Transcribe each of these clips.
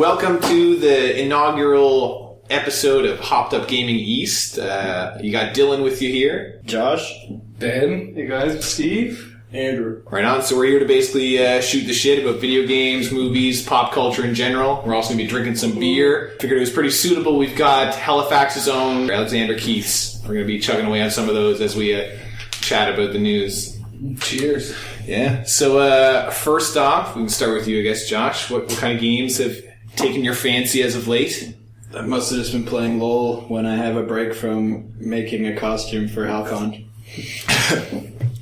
Welcome to the inaugural episode of Hopped Up Gaming East. You got Dylan with you here. Josh. Ben. Hey guys. Steve. Andrew. Right on. So we're here to basically shoot the shit about video games, movies, pop culture in general. We're also going to be drinking some beer. Figured it was pretty suitable. We've got Halifax's own Alexander Keith's. We're going to be chugging away on some of those as we chat about the news. Cheers. Yeah. So first off, we can start with you, I guess, Josh. What kind of games have taken your fancy as of late? I must have just been playing LOL when I have a break from making a costume for HalCon.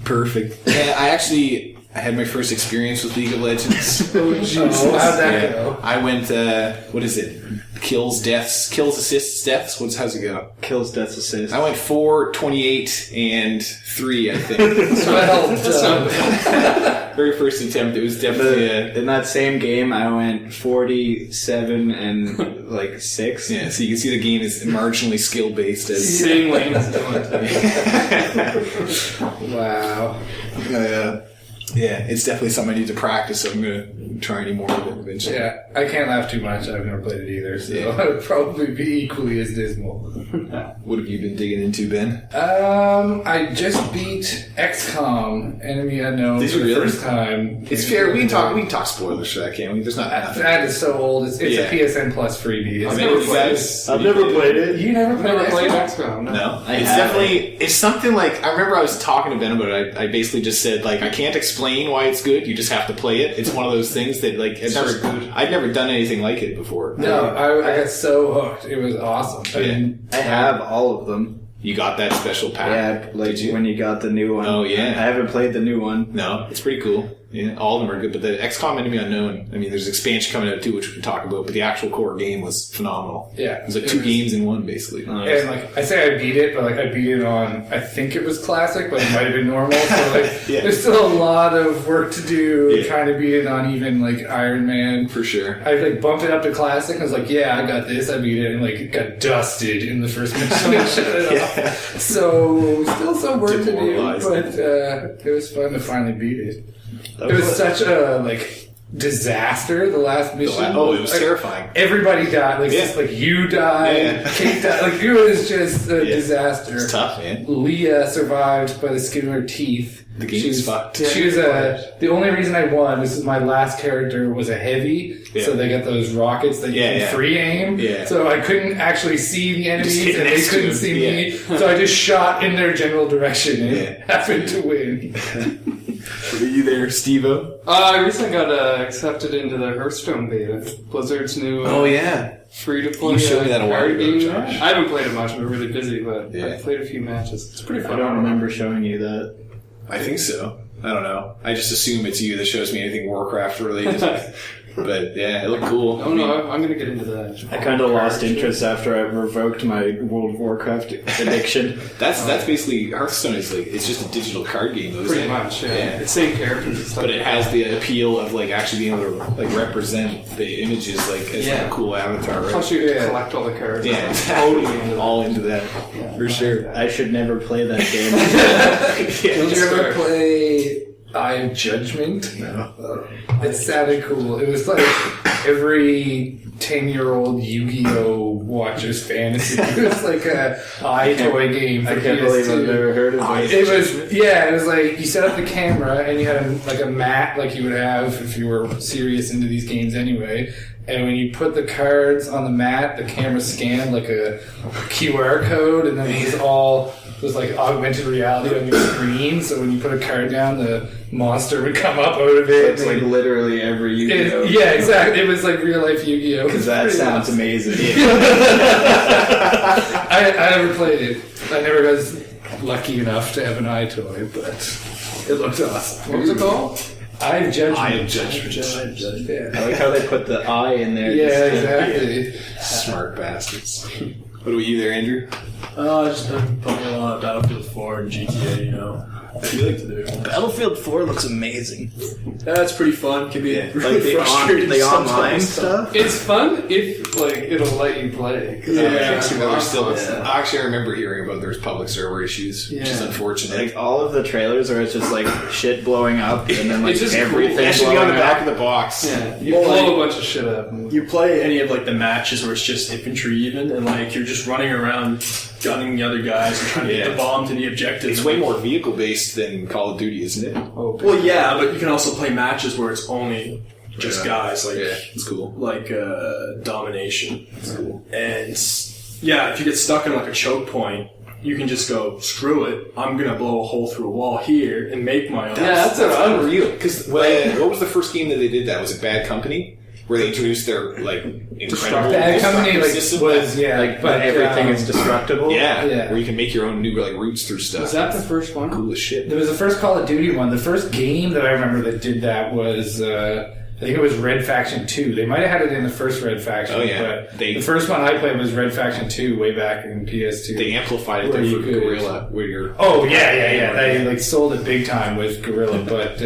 Perfect. Yeah, I had my first experience with League of Legends. Oh, Jesus. How'd that go? I went, what is it? Kills, assists, deaths? How's it go? Kills, deaths, assists. I went 4, 28, and 3, I think. Very first attempt, it was definitely in that same game, I went 47 and 6. Yeah, so you can see the game is marginally skill-based. Same lane as Wow. Yeah, it's definitely something I need to practice, so I'm going to try any more of it eventually. Yeah, I can't laugh too much. I've never played it either, so yeah. I would probably be equally as dismal. What have you been digging into, Ben? I just beat XCOM, Enemy Unknown, for the first time. It's fair. We can talk spoilers for that, can't we? There's not enough. That is so old. It's a PSN Plus freebie. I've never played it. You never played XCOM? No. It's something like, I remember I was talking to Ben about it. I basically just said, I can't explain why it's good. You just have to play it. It's one of those things that, I'd never done anything like it before. No, I got so hooked. It was awesome. I have all of them. You got that special pack? Yeah, when you got the new one. Oh, yeah. I haven't played the new one. No, it's pretty cool. Yeah, all of them are good, but the XCOM Enemy Unknown, I mean, there's expansion coming out too, which we can talk about, but the actual core game was phenomenal. Yeah. It was 2 games in one, basically. And, I say I beat it, but, I beat it on, I think it was classic, but it might have been normal, so, there's still a lot of work to do trying to beat it on even, Iron Man. For sure. I, bumped it up to classic, and I was like, yeah, I got this, I beat it, and, it got dusted in the first mission and shut it off. So, still some work to do, but, it was fun to finally beat it. It was such a, disaster, the last mission. It was terrifying. Everybody died. You died, Kate died. It was just a disaster. It's tough, man. Leah survived by the skin of her teeth. The game was fucked. She was the only reason I won, this is my last character, was a heavy, so they got those rockets that you can free aim. Yeah. So I couldn't actually see the enemies, and they couldn't see me. So I just shot in their general direction and happened to win. Were you there, Steve-O? I recently got accepted into the Hearthstone beta, Blizzard's new free-to-play. You showed me that a while ago, Josh. I haven't played it much, I'm really busy, but I've played a few matches. It's pretty fun. I don't remember showing you that. I think so. I don't know. I just assume it's you that shows me anything Warcraft related. But yeah, it looked cool. Oh no, I'm going to get into that. I kind of lost interest after I revoked my World of Warcraft addiction. That's basically Hearthstone is it's just a digital card game, though. Pretty much, yeah. It's same characters and stuff. But it has the appeal of actually being able to represent the images as a cool avatar. Right? Plus you collect all the cards. Yeah, totally all into that for sure. I should never play that game. Did you ever play Eye of Judgment? No. It sounded cool. It was every 10-year-old Yu-Gi-Oh! Watcher's fantasy. It was a toy game for I can't believe I've never heard of it. It was, it was you set up the camera and you had a mat like you would have if you were serious into these games anyway. And when you put the cards on the mat, the camera scanned a QR code, and then it was augmented reality on your screen. So when you put a card down, the monster would come up out of it. It's literally every Yu-Gi-Oh! Yeah, exactly. It was real life Yu-Gi-Oh! Because that sounds amazing. I never played it. I never was lucky enough to have an eye toy, but it looked awesome. What was it called? Eye of Judgment. Eye of Judgment. Yeah. I like how they put the eye in there. Yeah, exactly. Smart bastards. What about you there, Andrew? I've just been playing a lot of Battlefield 4 and GTA, I feel like the Battlefield 4 looks amazing. That's pretty fun. Can be Like really frustrating. the online sometimes. stuff. It's fun if like it'll let you play. 'Cause Actually, I remember hearing about there's public server issues, which is unfortunate. Like all of the trailers are just like shit blowing up, and then like It's just everything That should be on the blowing back up. of the box. Yeah, you Well, blow like- a bunch of shit up. You play any of like the matches where it's just infantry even, and like you're just running around gunning the other guys and trying to get the bomb to the objective. It's way more vehicle based than Call of Duty, isn't it? Well, yeah, but you can also play matches where it's only just guys, like it's cool. like domination. That's cool. And yeah, if you get stuck in like a choke point, you can just go, screw it, I'm gonna blow a hole through a wall here and make my own. That's unreal. Because what was the first game that they did that? Was it Bad Company? Where they introduced their like incredible Bad Company like system? was Like, but everything is destructible. Yeah, Yeah. where you can make your own new like routes through stuff. Was that the first one? cool as shit? There was the first Call of Duty one. The first game that I remember that did that was, I think it was Red Faction 2. They might have had it in the first Red Faction. Oh, yeah. But They- the first one I played was Red Faction 2 way back in PS2. They amplified it Where there you for could- Guerrilla, where you're. Oh, yeah. They like sold it big time with Guerrilla. But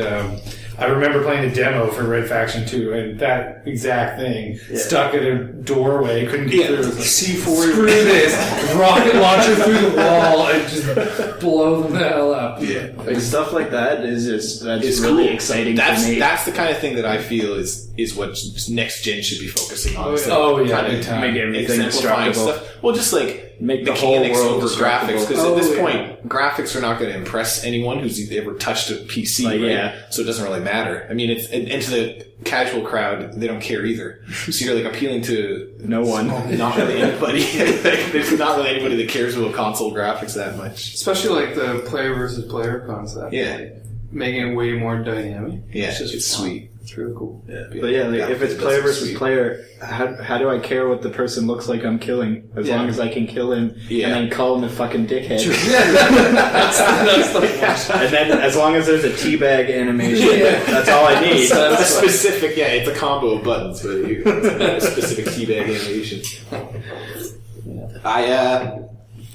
I remember playing the demo for Red Faction 2, and that exact thing stuck at a doorway, couldn't get through. It was like, C4. screw this, rocket launcher through the wall, and just blow them the hell up. Yeah. Like stuff like that is just that's It's really cool. exciting That's for me. that's the kind of thing that I feel is what next gen should be focusing on. instead of Oh, yeah, kind big of time. Make everything exemplifying destructible. stuff. Well, just like Make the whole mechanics world over destructible. graphics, because Oh, at this yeah. point, graphics are not going to impress anyone who's ever touched a PC, Like, right? yeah. So it doesn't really matter. I mean, it's and to the casual crowd, they don't care either. So you're like appealing to No one. not really anybody. There's not really anybody that cares about console graphics that much. Especially like the player versus player concept. Yeah. Like, making it way more dynamic. Yeah, It's just it's fun. sweet. It's really cool. But yeah, like, if it's player versus player, how do I care what the person looks like I'm killing? As long as I can kill him Yeah. and then call him a fucking dickhead. That's the one. And then as long as there's a teabag animation, that's all I need. That's a specific, it's a combo of buttons, but it's a specific teabag animation.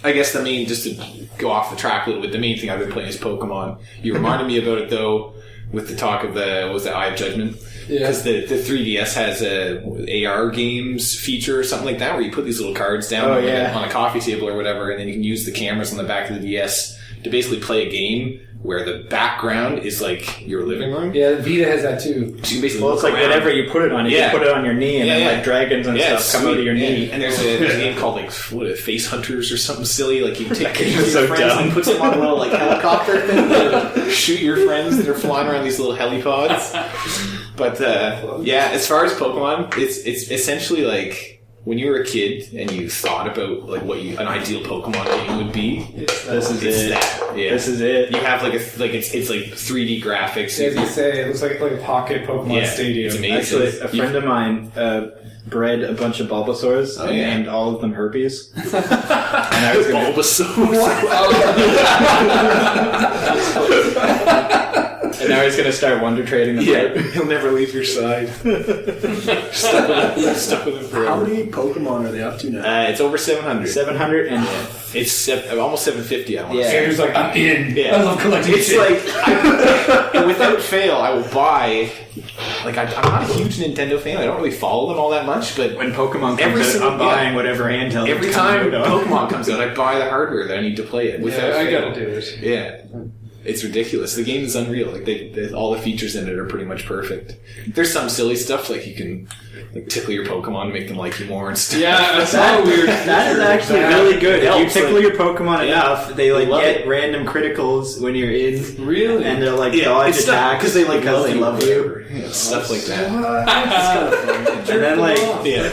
I guess the main, just to go off the track a little bit, the main thing I've been playing is Pokemon. You reminded me about it though, with the talk of what was the Eye of Judgment? Because the 3DS has a AR games feature or something like that, where you put these little cards down on a coffee table or whatever, and then you can use the cameras on the back of the DS to basically play a game where the background is like your living room. Yeah, the Vita has that too. So you basically Well, it's look like around. whatever you put it on. You Yeah. just put it on your knee, and then like dragons and it's stuff come out of your sweet. knee. And there's a game called like Face Hunters or something silly. Like you take game your is so friends dumb. and put them on a little like helicopter thing to shoot your friends that are flying around these little helipods. But as far as Pokemon, it's essentially like when you were a kid and you thought about like what an ideal Pokemon game would be. This is it. That. Yeah. This is it. You have it's like 3D graphics. As you say, it looks like a pocket Pokemon Stadium. It's amazing. Actually, a friend of mine bred a bunch of Bulbasaurs and named all of them herpes. And I was going and now he's going to start wonder trading them. He'll never leave your side. Stuck with him forever. How many Pokemon are they up to now? It's over 700. 700 and It's almost 750. I want to say. Andrew's like, I'm in. Yeah. I love collecting It's shit. like without fail, I will buy. Like I'm not a huge Nintendo fan. I don't really follow them all that much, but when Pokemon Every comes out, single- I'm buying whatever handheld. every it's time coming out of. Pokemon comes out, I buy the hardware that I need to play it. Without I fail. gotta do it. Yeah. It's ridiculous. The game is unreal. Like all the features in it are pretty much perfect. There's some silly stuff like you can like tickle your Pokemon to make them like you more and stuff. Yeah, I saw a weird. That is actually That really good. If you helps, tickle like- your Pokemon enough, they like love get it. random criticals when you're in, Really? and they'll like dodge it's attacks because they like because they love you. Yeah, stuff like that. And then like, Yeah.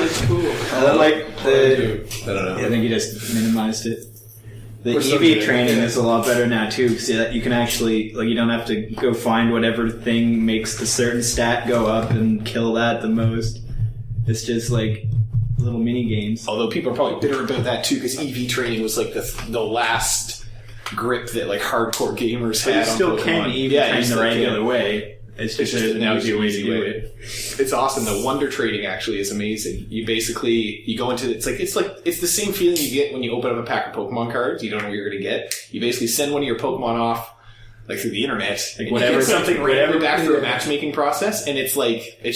It's cool. and then like the. I don't know. I think you just minimized it. The We're so EV good. training is a lot better now too, so that you can actually like you don't have to go find whatever thing makes the certain stat go up and kill that the most. It's just like little mini games. Although people are probably bitter about that too, because EV training was like the last grip that like hardcore gamers But had. you still on Pokemon. can EV you train the still regular can. way. It's just an easy way to do it. It's awesome. The wonder trading actually is amazing. You basically you go into it's the same feeling you get when you open up a pack of Pokemon cards. You don't know what you're going to get. You basically send one of your Pokemon off like through the internet, Like whatever, you get something random back through a matchmaking process, and it's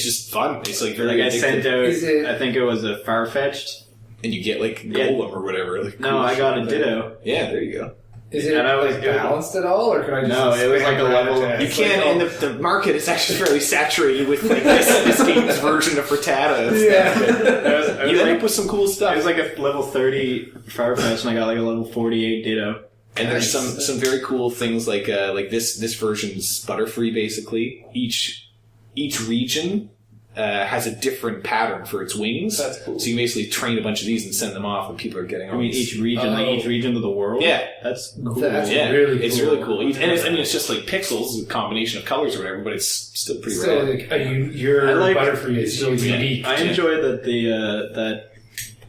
just fun. It's like very I sent addictive. out, I think it was a Farfetch'd. And you get like Golem or whatever. Like, No, cool I got a shit. Ditto. Yeah, there you go. Is it And I was like good. balanced at all, or could I just? No, it was like a level- attack? You can't, and the market is actually fairly saturated with like this game's version of Frittata. Yeah. You end up with some cool stuff. It was like a level 30 Farfetch'd, and I got like a level 48 Ditto. And there's some very cool things like this version's Butterfree basically. Each region has a different pattern for its wings. That's cool. So you basically train a bunch of these and send them off, and people are getting. I mean, each region of the world. Yeah. That's cool. That's Yeah, really it's cool. really cool. And it's just like pixels, a combination of colors or whatever, but it's still pretty So rad. like your I like- Butterfree is still unique. I enjoy that that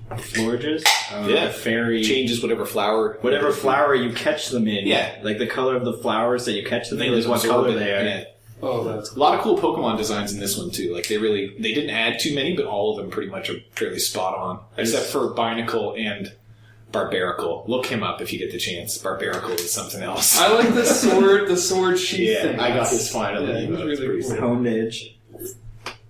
Florges, fairy, Changes whatever flower you catch them in. Yeah. Like the color of the flowers that you catch them in They is what absorb color it. they are. Yeah. Oh, that's A lot of cool Pokemon designs in this one too. Like they didn't add too many, but all of them pretty much are fairly spot on, except for Binacle and Barbaracle. Look him up if you get the chance. Barbaracle is something else. I like the sword sheath Yeah, thing. I got his finally. Yeah, it was It's really pretty cool. sick. Honed edge.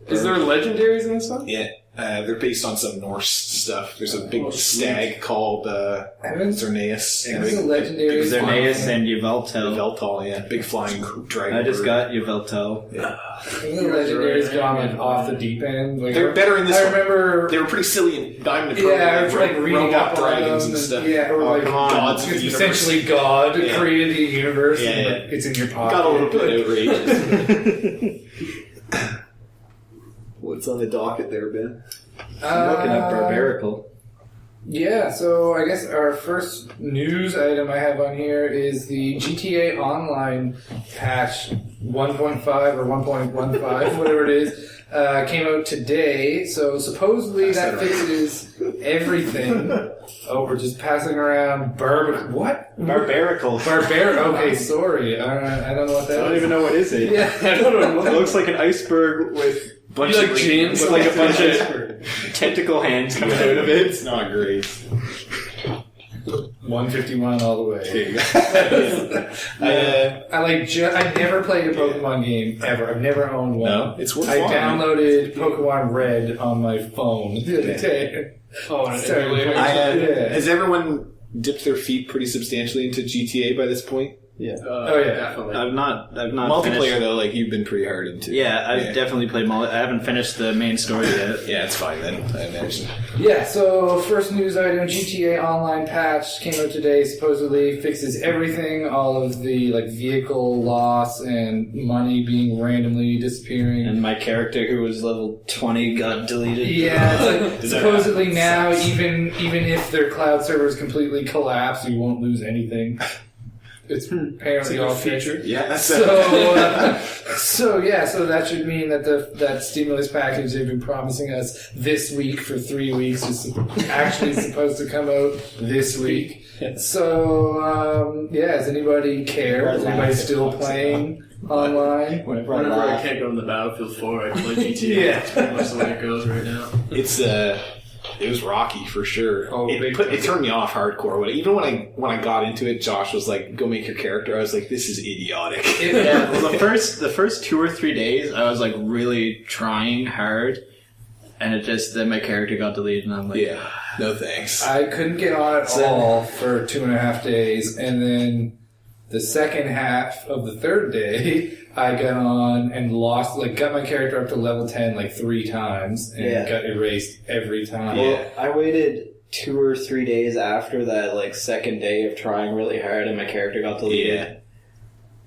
Is there legendaries in this one? Yeah, they're based on some Norse stuff. There's a big stag called Xerneas. It was a legendary. Xerneas and Yveltal. Veltal, yeah. Big flying dragon. I just bird. got Yveltal. The legendaries gone like off the deep end. Like, They're better in this I one. remember. They were pretty silly in Diamond and Pearl. Yeah, I was like reading robot up on dragons them and stuff. Yeah, or Oh, like come on. Gods of the it's universe. essentially God Yeah. created the universe. Yeah, and, yeah. like, it's in your pocket. Got a little bit outrageous. What's on the docket there, Ben? I'm looking up Barbaracle. Yeah, so I guess our first news item I have on here is the GTA Online patch 1.5 or 1.15, whatever it is, came out today. So supposedly that fixes everything. Oh, we're just passing around what? Barbaracle. Okay, sorry. I don't know what that I don't is. even know what is it. Yeah, I don't know. It looks like an iceberg with bunch You of like jams? with like a bunch of tentacle hands coming out of it. It's not great. 151 all the way. There you go. I never played a Pokemon game ever. I've never owned one. No, it's worth I it. downloaded Pokemon Red on my phone the other day. Oh, and Started emulator. playing- Yeah. Has everyone dipped their feet pretty substantially into GTA by this point? Oh, yeah. Definitely. I've not Multiplayer finished. though, like you've been pretty hard into. Yeah, I've definitely played I haven't finished the main story yet. Yeah, it's fine then. I imagine. Yeah, so first news item, GTA Online patch came out today, supposedly fixes everything, all of the like vehicle loss and money being randomly disappearing. And my character, who was level 20, got deleted. Yeah, it's like Does that supposedly happen? now, even if their cloud servers completely collapse, you won't lose anything. It's apparently all featured. Yeah, that's So that should mean that that stimulus package they've been promising us this week for 3 weeks is actually supposed to come out this week. So does anybody care? Is anybody still playing online? Whenever I can't go to the Battlefield 4, I play GTA. Yeah. That's pretty much the way it goes right now. it was rocky for sure. Oh, big It turned me off hardcore. Even when I got into it, Josh was like, "Go make your character." I was like, "This is idiotic." Yeah, well, the first 2 or 3 days, I was like really trying hard, and then my character got deleted, and I'm like, Yeah, no thanks. I couldn't get on at all for 2.5 days, and then the second half of the third day, I got on and got my character up to level 10 like 3 times, and got erased every time. Well, I waited 2 or 3 days after that like second day of trying really hard, and my character got deleted. Yeah.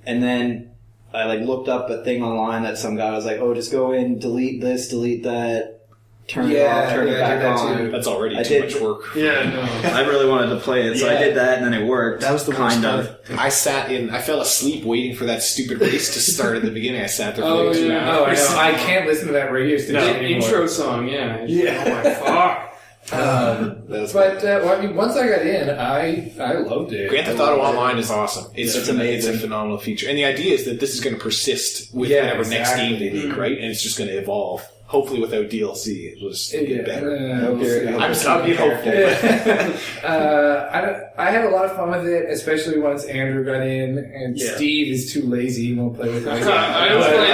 And then I like looked up a thing online that some guy was like, "Oh, just go in, delete this, delete that, turn it off, turn it I back did that on." too. That's already I too did- much work. Yeah, no. I really wanted to play it, so I Yeah. did that, and then it worked. That was the worst kind part. of. I fell asleep waiting for that stupid race to start at the beginning. I sat there for Oh, like 2 yeah. Oh, I hours. know. I can't listen to that radio station The anymore. intro song, yeah. Yeah. Oh my fuck. Well, I mean, once I got in, I loved it. Grand Theft Auto Online is awesome. It's amazing. It's a phenomenal feature. And the idea is that this is going to persist with whatever next game they make, right? And it's just going to evolve. Hopefully without DLC, it'll just get better. I'll be hopeful. I had a lot of fun with it, especially once Andrew got in, and Steve is too lazy, he won't play with us. I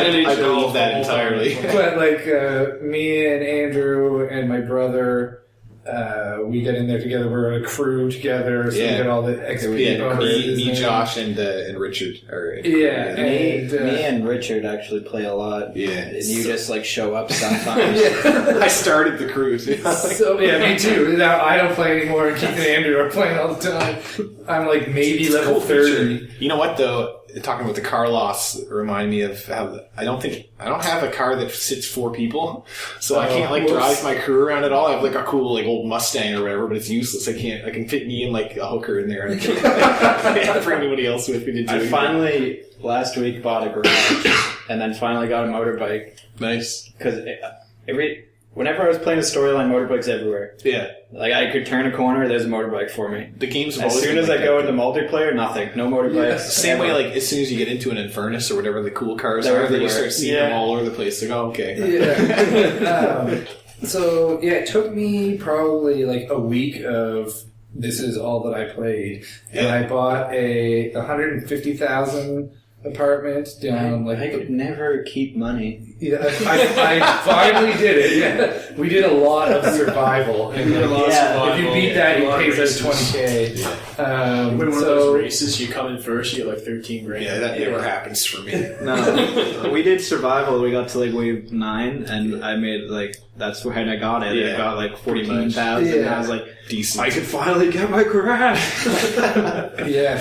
believe that entirely. But me and Andrew and my brother, we got in there together. We're in a crew together, so we got all the XP bonuses. Me, Josh, and Richard. Me and Richard actually play a lot. Yeah. And you just show up sometimes. I started the crew. So me too. Now I don't play anymore, and Keith and Andrew are playing all the time. I'm maybe level 30. You know what though? Talking about the car loss reminded me of how I don't have a car that sits 4 people, so I can't drive my crew around at all. I have a cool old Mustang or whatever, but it's useless. I can fit me and a hooker in there, and I can't bring anybody else with me to do it. I finally last week bought a garage, and then finally got a motorbike. Nice, because whenever I was playing a storyline, motorbikes everywhere. Yeah. I could turn a corner, there's a motorbike for me. The game's as soon as I go into multiplayer, nothing. No motorbikes. Yeah. Same way, as soon as you get into an Infernus or whatever the cool cars are, then you start seeing them all over the place. Okay. Yeah. So, it took me probably a week of this is all that I played. And I bought a 150,000 apartment down I could never keep money. Yeah, I finally did it. Yeah. We did a lot of survival. And if you beat that, you pay us $20K. Win one of those races, you come in first, you get 13 grand. Yeah, that never happens for me. No, we did survival. We got to wave 9, and I made that's when I got it. Yeah. I got 14,000. And I was decent. I could finally get my garage.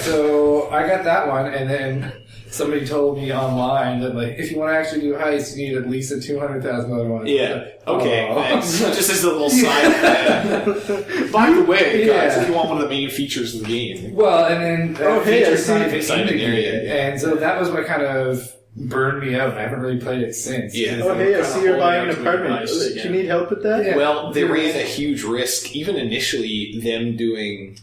So I got that one, and then somebody told me online that if you want to actually do heists, you need at least a $200,000 one. Yeah. Okay. Thanks. Just as a little side. By the way, guys, if you want one of the main features of the game. Well, and then feature's not even in the game, and so that was what kind of burned me out. I haven't really played it since. Yeah. I see you're buying an apartment. Do you need help with that? Yeah. Well, they ran a huge risk, even initially. Them doing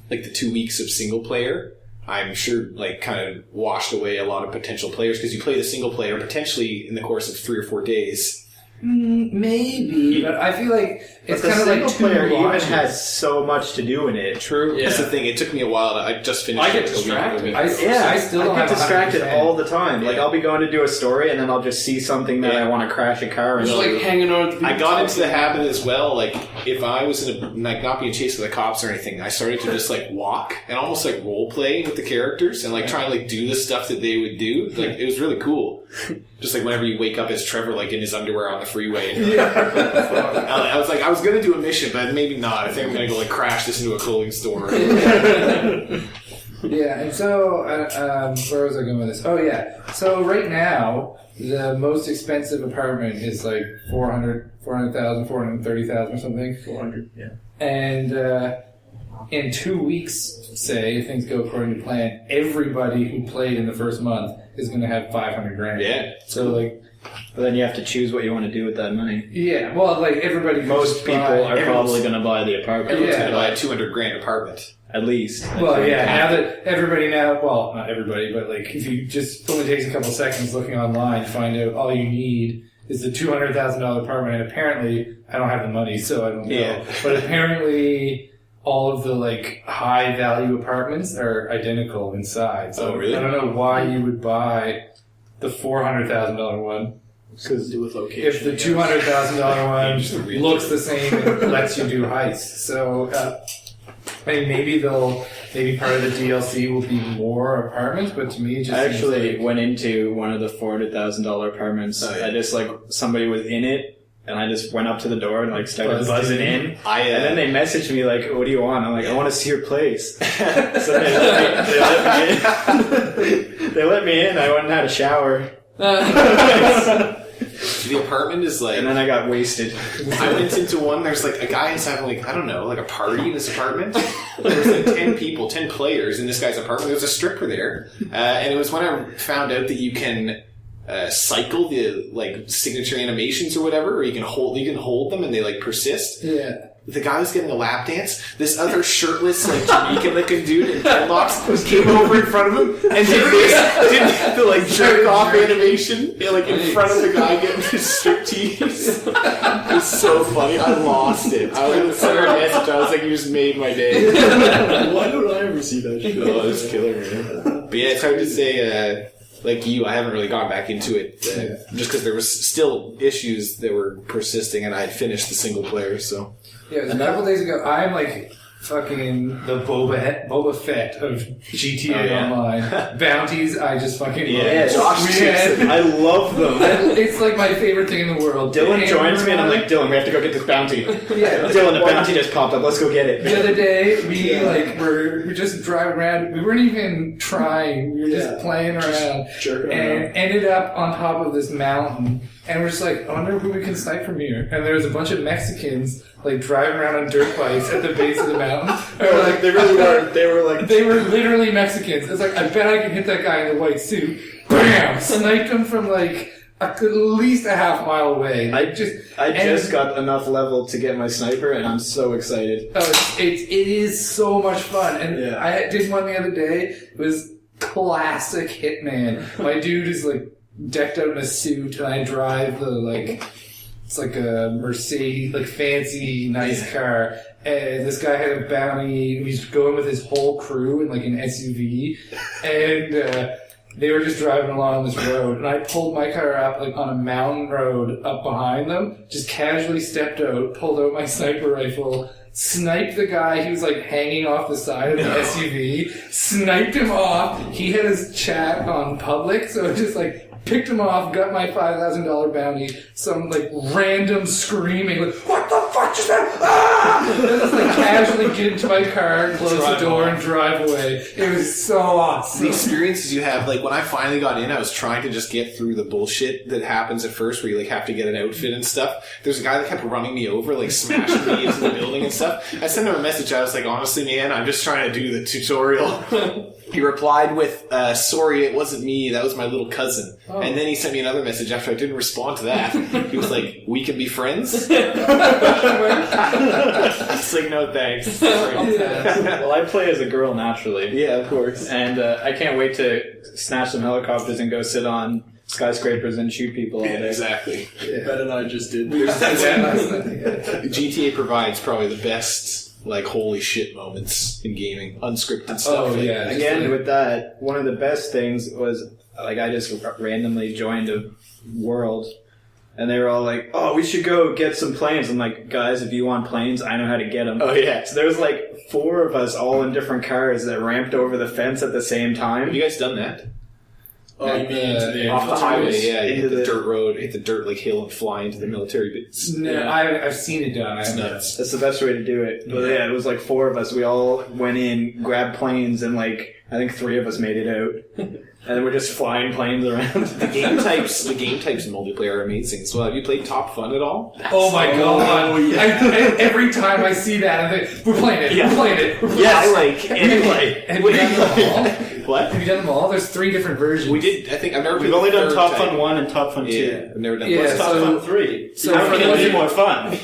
the 2 weeks of single player, I'm sure kind of washed away a lot of potential players, because you play the single player potentially in the course of 3 or 4 days. Maybe, but I feel it's kind of single player even has so much to do in it. True. Yeah. That's the thing. It took me a while. I just finished. I get distracted. I still don't get distracted 100%. all the time. I'll be going to do a story, and then I'll just see something that I want to crash a car. Just hanging out. I got into the habit as well. If I was in a not being chased by the cops or anything, I started to just walk and almost role play with the characters and try and do the stuff that they would do. It was really cool. Just whenever you wake up as Trevor, in his underwear on the freeway. And I was I was gonna do a mission, but maybe not. I think I'm gonna go crash this into a clothing store. Yeah, and so where was I going with this? Oh yeah, so right now the most expensive apartment is 400,000, 430,000 or something. 400, yeah. And in 2 weeks, say if things go according to plan, everybody who played in the first month is going to have 500 grand. Yeah. So but then you have to choose what you want to do with that money. Yeah, well, everybody. Most people are probably going to buy the apartment. Everyone's going to buy a 200 grand apartment. At least. Well, yeah, now that well, not everybody, but if you just only takes a couple seconds looking online, you find out all you need is the $200,000 apartment, and apparently, I don't have the money, so I don't know. Yeah. But apparently, all of the high value apartments are identical in size. So really? I don't know why you would buy the $400,000 one. Because do with location. If the $200,000 one looks the same and lets you do heists. So, maybe part of the DLC will be more apartments, but to me it just I actually went into one of the $400,000 apartments. Oh, yeah. I just somebody was in it, and I just went up to the door and started buzzing in. And then they messaged me what do you want? I'm I want to see your place. So they let me in. I went and had a shower. The apartment is and then I got wasted. I went into one, there's a guy inside I don't know, a party in his apartment. There was 10 people, 10 players in this guy's apartment. There was a stripper there. And it was when I found out that you can cycle, the like signature animations or whatever, or you can hold them and they like persist. Yeah. The guy was getting a lap dance. This other shirtless, like Jamaican-looking dude in dreadlocks came over in front of him and did the like jerk off animation, like in front of the guy getting his striptease. It was so funny. I lost it. I was sent her a message. I was like, "You just made my day." Why don't I ever see that shit? Oh, it's killer, man. But yeah, it's hard to say. Like you, I haven't really gone back into it just because there was still issues that were persisting, and I had finished the single player. So yeah, it was a couple days ago. I'm like fucking the Boba Fett of GTA Online. Bounties, I just fucking love. Josh, I love them. It's like my favorite thing in the world. Dylan joins me and I'm like, Dylan, we have to go get this bounty. Yeah. Dylan, the bounty just popped up. Let's go get it. The other day, we're just driving around. We weren't even trying. We were just playing around. Jerking and around. ended up on top of this mountain. And we're just like, I wonder who we can snipe from here. And there was a bunch of Mexicans like driving around on dirt bikes at the base of the mountain. And we're like, They really were. They were literally Mexicans. It's like, I bet I can hit that guy in the white suit. Bam! Sniped him from like at least a half mile away. I just got enough level to get my sniper, and I'm so excited. Oh, it is so much fun. And Yeah. I did one the other day. It was classic Hitman. My dude is like decked out in a suit, and I drive the like, it's like a Mercedes, like fancy, nice car. And this guy had a bounty. He's going with his whole crew in like an SUV, and they were just driving along this road. And I pulled my car up like on a mountain road up behind them. Just casually stepped out, pulled out my sniper rifle. Sniped the guy. He was like hanging off the side of the SUV. Sniped him off. He had his chat on public, so I just like picked him off, got my $5,000 bounty. Some like random screaming, like, "What the fuck is that?" Ah! And I just like casually get into my car, close the door, and drive away. It was so awesome. the experiences you have, like when I finally got in, I was trying to just get through the bullshit that happens at first, where you like have to get an outfit and stuff. There's a guy that kept running me over, like smashing me into the building and stuff. I sent him a message. I was like, "Honestly, man, I'm just trying to do the tutorial." He replied with, "Sorry, it wasn't me. That was my little cousin." Oh. And then he sent me another message after I didn't respond to that. He was like, "We can be friends?" I was like, "No, thanks." Well, I play as a girl naturally. Yeah, of course. And I can't wait to snatch some helicopters and go sit on skyscrapers and shoot people all Yeah, day. exactly. Ben and I just did. GTA provides probably the best, like, holy shit moments in gaming. Unscripted stuff. Oh, like, yeah. Again, with that, one of the best things was, like, I just randomly joined a world, and they were all like, "Oh, we should go get some planes." I'm like, "Guys, if you want planes, I know how to get them." Oh, yeah. So there was like 4 of us all in different cars that ramped over the fence at the same Have time. you guys done that? Oh, you mean into the Off the highway, yeah. You hit Into the the- dirt road, hit the dirt, like, hill and fly into the military base. No, I've seen it done. It's nuts. That's the best way to do it. But yeah, it was like 4 of us. We all went in, grabbed planes, and like I think 3 of us made it out. And then we're just flying planes around. The game types in multiplayer are amazing as well. Have you played Top Fun at all? Oh my god! Every time I see that, I think we're playing it. We're playing it. We're playing Yeah, I it. like anyway. Have you done them all? What? Have you done them all? There's 3 different versions. We did. I think I've never. We've played only the done third Top type. Fun 1 and Top Fun 2. Yeah, I've never done. Yeah, What's Top so- Fun 3? so How for can it those- be more fun?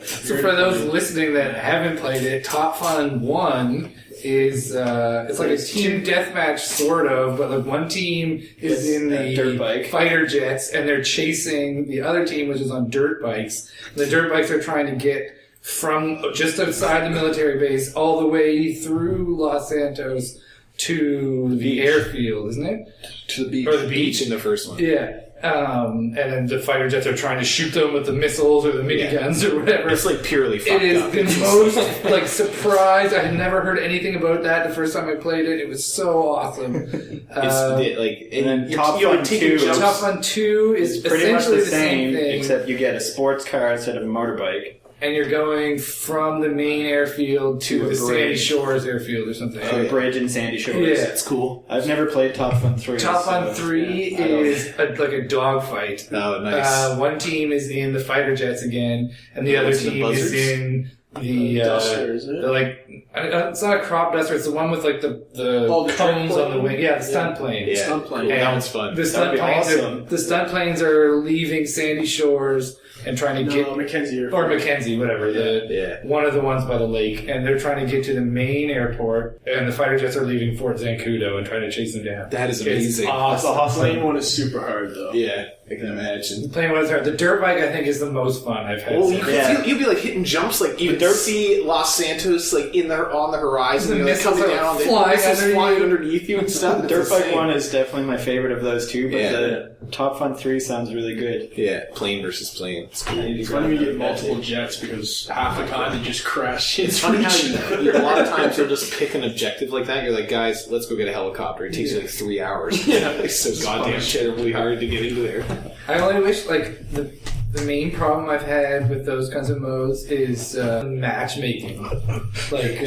So for those listening that haven't played it, Top Fun 1 is it's like a team deathmatch sort of, but like one team is in the dirt bike. fighter jets and they're chasing the other team, which is on dirt bikes. And the dirt bikes are trying to get from just outside the military base all the way through Los Santos to the airfield, isn't it? To the beach. Or the beach. in the first one. Yeah. And then the fighter jets are trying to shoot them with the missiles or the miniguns or whatever. It's like purely fucked It is up. the most like surprise. I had never heard anything about that the first time I played it. It was so awesome. It's like and then you're- Top you're Fun taking 2 jumps. Top Fun 2 is Pretty much essentially the same, thing, except you get a sports car instead of a motorbike. and you're going from the main airfield to To a the Sandy bridge. Shores airfield or something. A bridge in Sandy Shores. Yeah. It's cool. I've never played Top Fun 3. Top Fun so 3 I don't- is like a dogfight. Oh, nice. One team is in the fighter jets again, and the other What's the team is buzzards? in Duster, isn't it? the like it's not a crop duster. It's the one with like the cones on the wing. Yeah, the stunt plane. Yeah, Stunt plane. And that one's fun. The stunt planes. awesome. The stunt planes are leaving Sandy Shores and trying to get Mackenzie or Mackenzie, whatever. Yeah. One of the ones by the lake, and they're trying to get to the main airport, and the fighter jets are leaving Fort Zancudo and trying to chase them down. That is It's amazing. awesome. The plane one is super hard though. Yeah, I can imagine. Playing with her, the dirt bike I think is the most fun I've had. Well, so you far. could feel, you'd be like hitting jumps, like you could see Los Santos like on the horizon, The you're like missiles coming are down, flying flying underneath you and stuff. The It's dirt bike insane. one is definitely my favorite of those two, but Yeah. the Top Fun 3 sounds really good. Yeah, plane versus plane. It's cool. It's funny when you get multiple jets because half the time they just crash. It's funny how a lot of times you'll just pick an objective like that. You're like, guys, let's go get a helicopter. It takes you like 3 hours. Yeah, it's so goddamn terribly hard to get into there. I only wish, like, the main problem I've had with those kinds of modes is matchmaking. Like,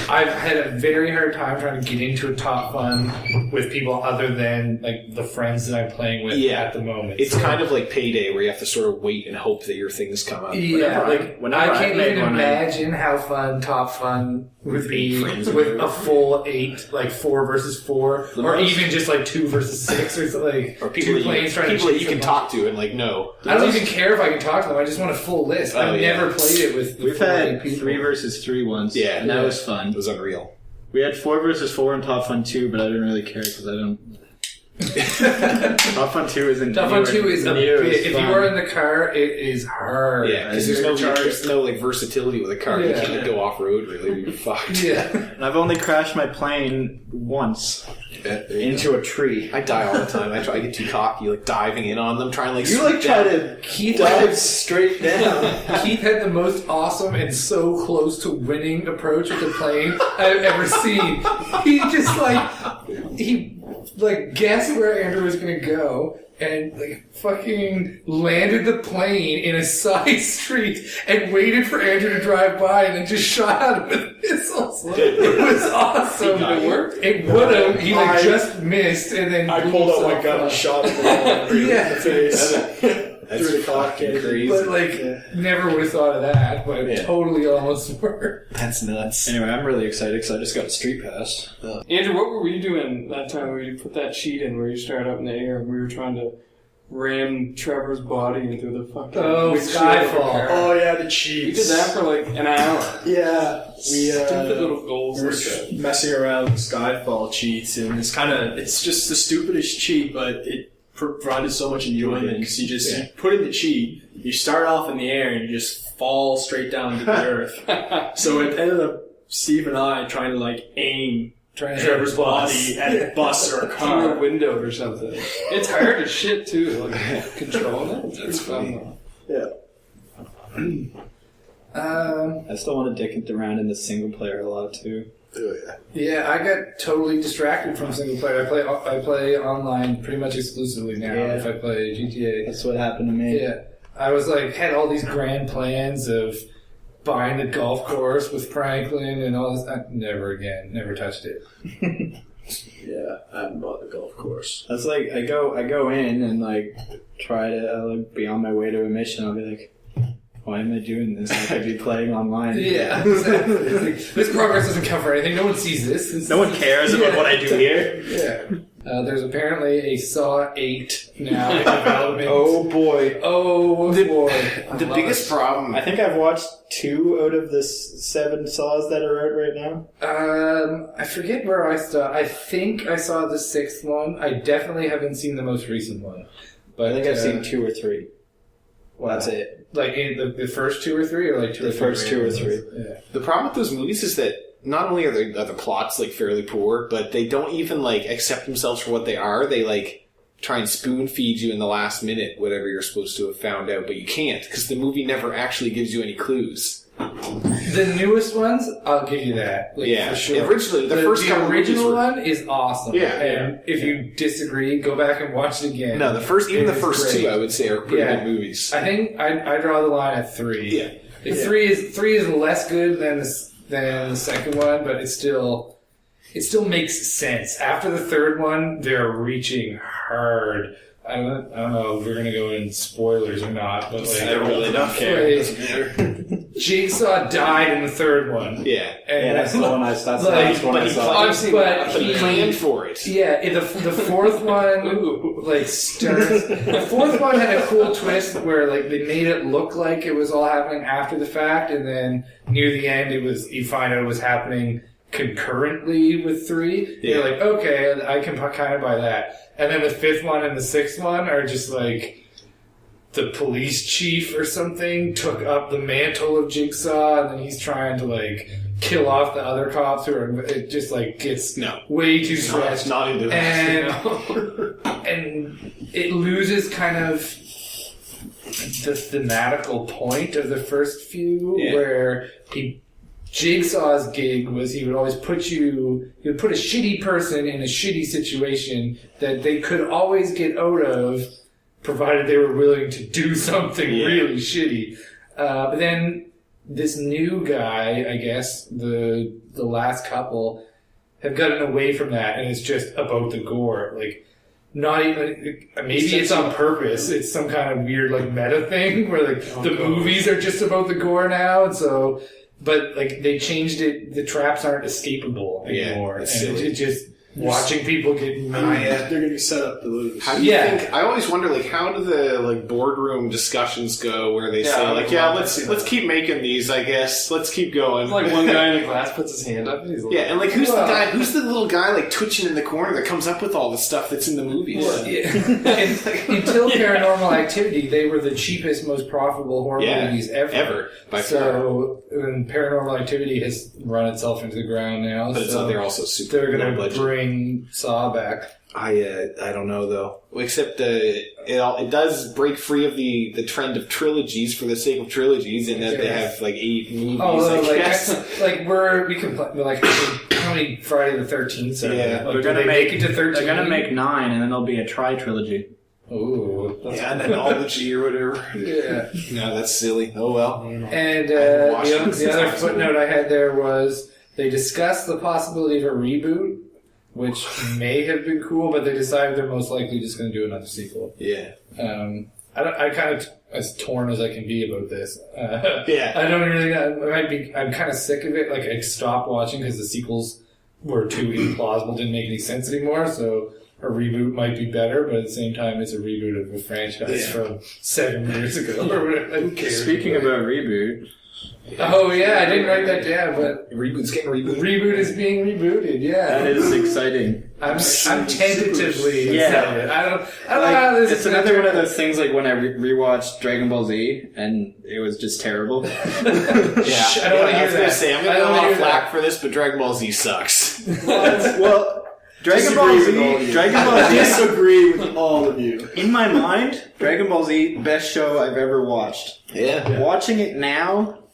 I've had a very hard time trying to get into a Top Fun with people other than, like, the friends that I'm playing with Yeah. at the moment. It's kind of like Payday, where you have to sort of wait and hope that your things come up. Yeah, whenever I can't I made even one, imagine how fun Top Fun would be friends with with a full 8, like 4 versus 4, or even just like 2 versus 6, or something, like Or people, two planes trying people to that you can talk to and like, no. I don't even care if I can talk to them. I just want a full list. I've yeah. never played it with. We've full had 8 people. 3 versus 3 once, Yeah. and that was fun. It was unreal. We had 4 versus 4 in Top Fun 2, but I didn't really care because I don't. Top Fun 2 isn't. Top Fun 2 is a near bit. as If fun. you are in the car, it is hard. Yeah, because there's no like versatility with a car. You Yeah. can't go off road really. You're fucked. Yeah. And I've only crashed my plane once into a tree. I die all the time. I get too cocky, like diving in on them, trying like You like swoop try down. to Keith dive straight down. Keith had the most awesome and so close to winning approach with the plane I've ever seen. He just guessed where Andrew was going to go and like fucking landed the plane in a side street and waited for Andrew to drive by and then just shot at him with missiles. It was awesome. It worked. It would have. He just missed and then I blew pulled out my himself gun up. and shot him in Yeah. the face. That's Through the cockpit. fucking crazy. But never would have thought of that. But it totally almost worked. That's nuts. Anyway, I'm really excited because I just got a Street Pass. Andrew, what were we doing that time where you put that cheat in where you started up in the air and we were trying to ram Trevor's body into the fucking windshield of the car? Oh yeah, the We cheats. did that for like an hour. Yeah, we Stupid little goals we're like that. messing around with Skyfall cheats, and it's just the stupidest cheat, but it provided so much enjoyment because you put in the cheat, you start off in the air and you just fall straight down to the earth. So it ended up Steve and I trying to like aim Trying to Trevor's hit the bus. body at a bus or a Through a car. window or something. It's hard as shit too, like controlling it. That's fun. I still want to dick it around in the single player a lot too. Yeah, I got totally distracted from single player. I play online pretty much exclusively now. Yeah. If I play GTA, That's what happened to me. yeah, I was like had all these grand plans of buying the golf course with Franklin and all this. Never again. Never touched it. Yeah, I haven't bought the golf course. That's like I go in and like try to be on my way to a mission. I'll be like, why am I doing this? I could be playing online. Yeah, exactly. It's like, this progress doesn't count for anything. No one sees this. No one cares about what I do here. Yeah. There's apparently a Saw 8 now in development. Oh boy. Oh boy. I The love biggest it. problem. I think I've watched 2 out of the 7 Saws that are out right now. I forget where I saw. I think I saw the 6th one. I definitely haven't seen the most recent one. But I think I've seen 2 or 3. Wow. That's it. Like in the first 2 or 3, or like 2 The or 3 first 2 or random 3. ones? Yeah. The problem with those movies is that not only are the plots like fairly poor, but they don't even like accept themselves for what they are. They like try and spoon feed you in the last minute whatever you're supposed to have found out, but you can't because the movie never actually gives you any clues. The newest ones, I'll give you that. Like, Yeah, for sure. originally the first couple original movies were- one is awesome. Yeah, and if you disagree, go back and watch it again. No, even the It is first great. 2 I would say are pretty Yeah. good movies. I think I draw the line at 3. Yeah. Like, 3 is less good than the second one, but it still makes sense. After the third one, they're reaching hard. I don't know if we're gonna go in spoilers or not, but like I really don't care. It doesn't matter. Jigsaw died in the third one. Yeah. And that's the one I saw. Like, But He planned for it. Yeah, the fourth one, like, the fourth one had a cool twist where, like, they made it look like it was all happening after the fact, and then near the end, you find out it was happening concurrently with 3. Yeah. You're like, okay, I can kind of buy that. And then the fifth one and the sixth one are just like, the police chief or something took up the mantle of Jigsaw, and then he's trying to, like, kill off the other cops who are, it just, like, gets way too stretched. Not into that. And it loses kind of the thematical point of the first few, where Jigsaw's gig was he would always put a shitty person in a shitty situation that they could always get out of, provided they were willing to do something really shitty. But then this new guy, I guess, the last couple, have gotten away from that, and it's just about the gore. Like, not even, maybe it's on purpose. It's some kind of weird, like, meta thing where, like, the movies are just about the gore now, and so, but, like, they changed it, the traps aren't escapable anymore. And it's just watching people get they're going to be set up to lose. How do you think? I always wonder, like, how do the boardroom discussions go where they say, like, let's keep making these. I guess let's keep going. It's like one guy in the glass puts his hand up. And he's like, and like, who's the guy? Who's the little guy like twitching in the corner that comes up with all the stuff that's in the movies? Until Paranormal Activity, they were the cheapest, most profitable horror movies ever. By so, and Paranormal Activity has run itself into the ground now. But they're also super. They're going to bring Saw back. I don't know though. Except it does break free of the trend of trilogies for the sake of trilogies, in that they have like 8 movies. We can play, like, how many Friday the 13th? They're gonna make it to 13. They're gonna make 9, and then there'll be a tri-trilogy. Ooh, and then ology or whatever. Yeah, no, that's silly. Oh well. And the other footnote I had there was they discussed the possibility of a reboot, which may have been cool, but they decided they're most likely just going to do another sequel. Yeah. I kind of as torn as I can be about this. I don't really. I'm kind of sick of it. Like, I stopped watching because the sequels were too implausible, didn't make any sense anymore. So a reboot might be better, but at the same time, it's a reboot of a franchise from 7 years ago. Or whatever. Who cares? Speaking about reboot. Oh yeah, I didn't write that down, but reboot's getting rebooted. Reboot is being rebooted. Yeah, that is exciting. I'm tentatively excited. I don't know how this is. It's another one of those things like when I rewatched Dragon Ball Z and it was just terrible. I don't want to hear that. I'm going to go off flack for this, but Dragon Ball Z sucks. Well, Dragon Ball Z. I disagree with all of you. In my mind, Dragon Ball Z, best show I've ever watched. Yeah. Watching it now.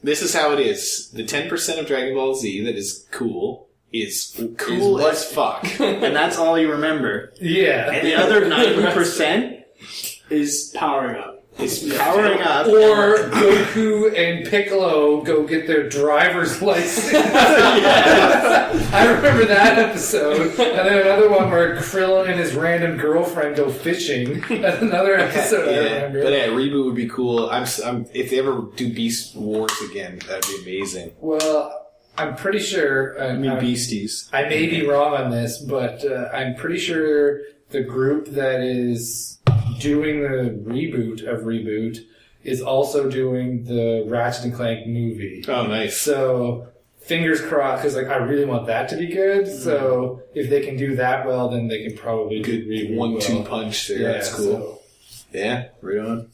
This is how it is. The 10% of Dragon Ball Z that is cool is cool as fuck. And that's all you remember. Yeah. And the other 90% is powering up. Powering up. Or Goku and Piccolo go get their driver's license. I remember that episode. And then another one where Krillin and his random girlfriend go fishing. That's another episode I remember. But yeah, reboot would be cool. If they ever do Beast Wars again, that'd be amazing. Well, I'm pretty sure... Beasties. I may be wrong on this, but I'm pretty sure the group that is doing the reboot of Reboot is also doing the Ratchet & Clank movie. Oh, nice. So, fingers crossed, because I really want that to be good. So, if they can do that well, then they can probably do Reboot 1-2 punch there. That's cool. So. Yeah, right on.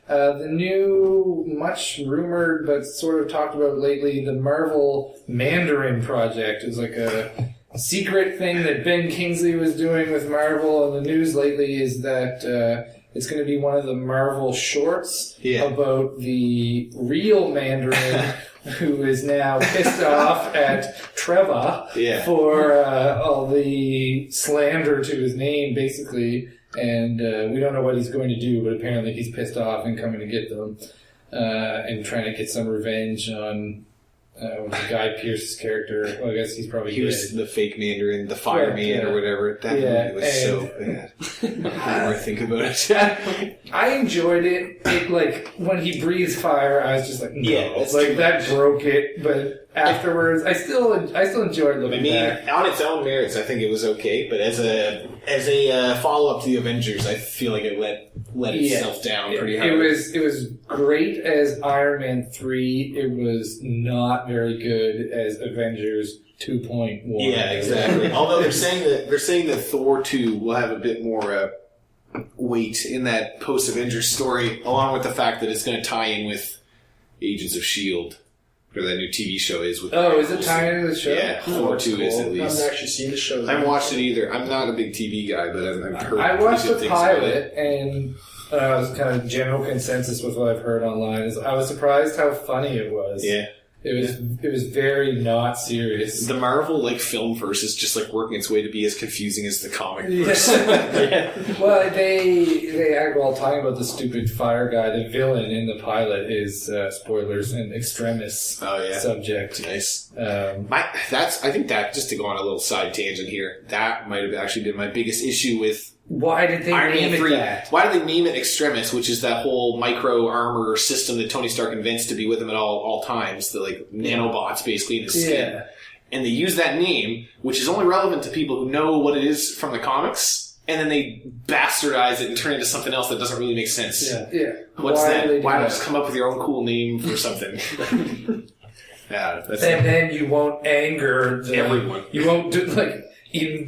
The new, much rumored, but sort of talked about lately, the Marvel Mandarin project is like a secret thing that Ben Kingsley was doing with Marvel, and the news lately is that it's going to be one of the Marvel shorts about the real Mandarin who is now pissed off at Trevor for all the slander to his name, basically, and we don't know what he's going to do, but apparently he's pissed off and coming to get them and trying to get some revenge on Guy Pearce's character. Well, I guess he's probably He was the fake Mandarin, the fireman or whatever. That movie was so bad. The more I think about it. I enjoyed it. it like when he breathes fire, I was just like, no, Yeah, that's like too that much. broke it. But afterwards, I still enjoyed looking I mean, back. on its own merits, I think it was okay. But as a follow up to the Avengers, I feel like it let itself down pretty hard. It was great as Iron Man 3. It was not very good as Avengers 2.1. Yeah, exactly. Although they're saying that Thor 2 will have a bit more weight in that post Avengers story, along with the fact that it's going to tie in with Agents of S.H.I.E.L.D. Where that new TV show is. With Oh, is it tying into the show? Yeah, Thor 2 is at I least. haven't actually seen the show. I haven't watched it either. I'm not a big TV guy, but I've heard I watched good the things about pilot, it. and it was kind of general consensus with what I've heard online. Is I was surprised how funny it was. Yeah. It was very not serious. The Marvel film verse is just like working its way to be as confusing as the comic verse. Well, they while talking about the stupid fire guy, the villain in the pilot is spoilers an extremis Oh yeah, subject. nice. I think that just to go on a little side tangent here, that might have actually been my biggest issue with Why did they Iron name Man it 3. that? Why do they name it Extremis, which is that whole micro armor system that Tony Stark invents to be with him at all times, the like nanobots basically in his skin. Yeah. And they use that name, which is only relevant to people who know what it is from the comics, and then they bastardize it and turn it into something else that doesn't really make sense. Yeah. What's Why that? do they do Why not that? just come up with your own cool name for something? Yeah, that's And then you won't anger Everyone. You won't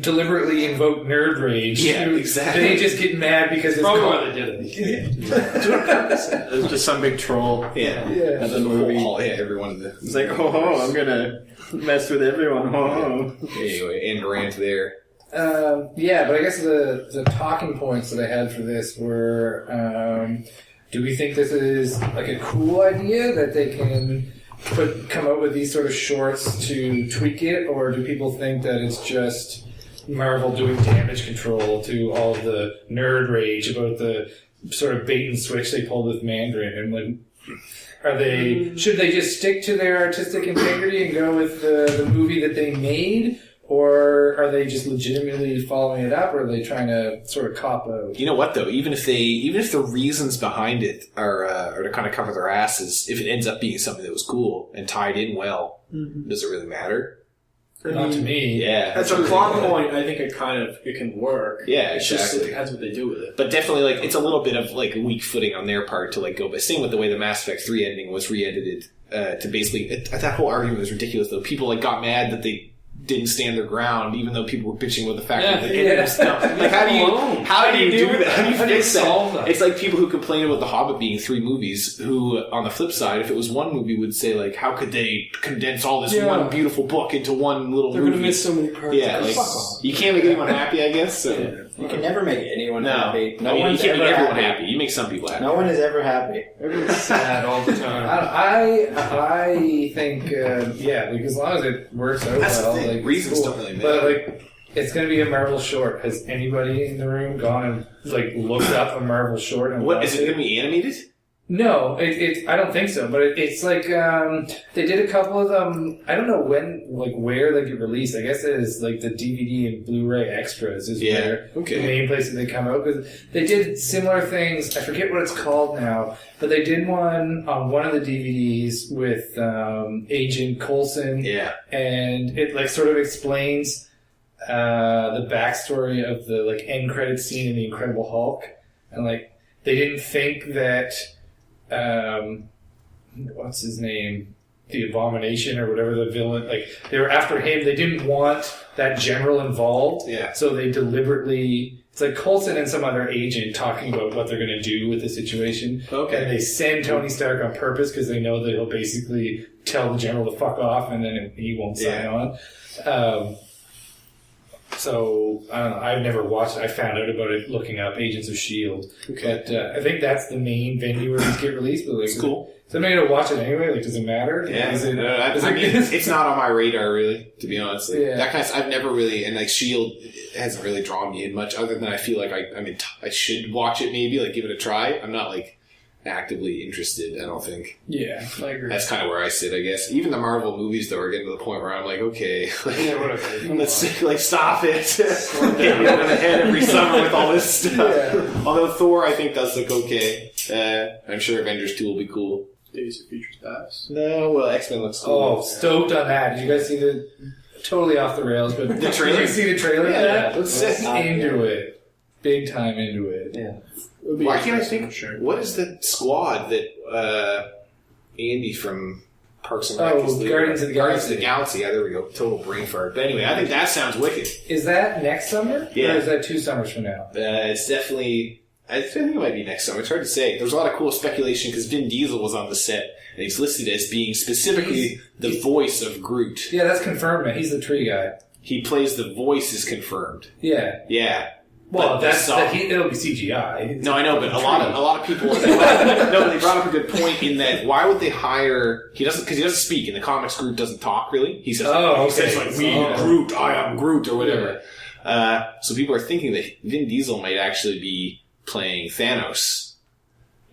deliberately invoke nerd rage. Yeah, exactly. They just get mad because it's Probably called- why they did it. There's just some big troll. yeah. Yeah. At the movie. Every one of the. It's like, oh, I'm gonna mess with everyone. Oh. Anyway, and rant there. Yeah, but I guess the talking points that I had for this were, do we think this is like a cool idea that they can come up with these sort of shorts to tweak it, or do people think that it's just Marvel doing damage control to all the nerd rage about the sort of bait and switch they pulled with Mandarin? And like, should they just stick to their artistic integrity and go with the movie that they made? Or are they just legitimately following it up, or are they trying to sort of cop out? You know what though? Even if the reasons behind it are to kind of cover their asses, if it ends up being something that was cool and tied in well, does it really matter? Not to me. Yeah, As a plot point, I think it can work. Yeah, It's just exactly. it depends what they do with it. But definitely, like, it's a little bit of like weak footing on their part to like go. But same with the way the Mass Effect 3 ending was re-edited to basically that whole argument was ridiculous. Though people like got mad that they didn't stand their ground, even though people were bitching with the fact that the ending was dumb. Like, how do you do that? How do you fix solve that? that? It's like people who complain about The Hobbit being 3 movies, who, on the flip side, if it was 1 movie, would say, like, how could they condense all this one beautiful book into one little They're movie? going to miss so many parts. Yeah, like, you can't make anyone happy, I guess. So. You can never make anyone No, happy. I mean, you can't make everyone happy. You make some people happy. No one is ever happy. Everyone's sad all the time. I think, yeah, like as long as it works out That's the well, thing. like, Reasons cool. don't really But matter. like, it's going to be a Marvel short. Has anybody in the room gone and like looked up a Marvel short and What, watched is it going to be animated? No, I don't think so. But it's like they did a couple of them. I don't know when, like where they get released. I guess it is like the DVD and Blu-ray extras is where okay. the main place that they come out. Because they did similar things. I forget what it's called now, but they did one on one of the DVDs with Agent Coulson. Yeah. And it like sort of explains the backstory of the like end credit scene in The Incredible Hulk, and like they didn't think that. What's his name? The Abomination or whatever the villain. Like they were after him. They didn't want that general involved. Yeah. So they deliberately. It's like Coulson and some other agent talking about what they're going to do with the situation. Okay. And they send Tony Stark on purpose because they know that he'll basically tell the general to fuck off, and then he won't sign on. So, I don't know. I've never watched it. I found out about it looking up Agents of S.H.I.E.L.D. Okay. But I think that's the main venue where these get released. But like, It's cool. Is anybody going to watch it anyway? Like, does it matter? Yeah, Is it, I mean, it's not on my radar really, to be honest. Like, Yeah. that kind of I've never really, and like Shield hasn't really drawn me in much, other than I feel like I should watch it maybe, like give it a try. I'm not like actively interested. I don't think. Yeah, I agree. That's kind of where I sit, I guess. Even the Marvel movies though are getting to the point where I'm like, okay, like, Yeah, whatever. let's like stop it. Get me out of the head every summer with all this stuff. Yeah. Although Thor, I think does look okay. I'm sure Avengers 2 will be cool. Days of Future Past. No, well, X-Men looks cool. Oh, stoked on that. Did you guys see the... Totally off the rails, but... The trailer? Did you see the trailer? Yeah, Let's into it. Big time into it. Yeah. Why can't I think? What is the squad that Andy from Parks and Rec is leading? Guardians of the Guardians of Galaxy. the Galaxy. Yeah, there we go. Total brain fart. But anyway, I think that sounds wicked. Is that next summer? Yeah. Or is that 2 summers from now? It's definitely... I think it might be next summer. It's hard to say. There's a lot of cool speculation because Vin Diesel was on the set, and he's listed as being specifically the voice of Groot. Yeah, that's confirmed, man. He's the tree guy. He plays the voice is confirmed. Yeah. Yeah. Well, But it'll be CGI. No, I know, but a lot of people. No, they brought up a good point in that. Wwhy would they hire? He doesn't speak in the comics. Groot doesn't talk really. He says, Oh, he says okay. like "We Groot, I am Groot" or whatever. So people are thinking that Vin Diesel might actually be playing Thanos,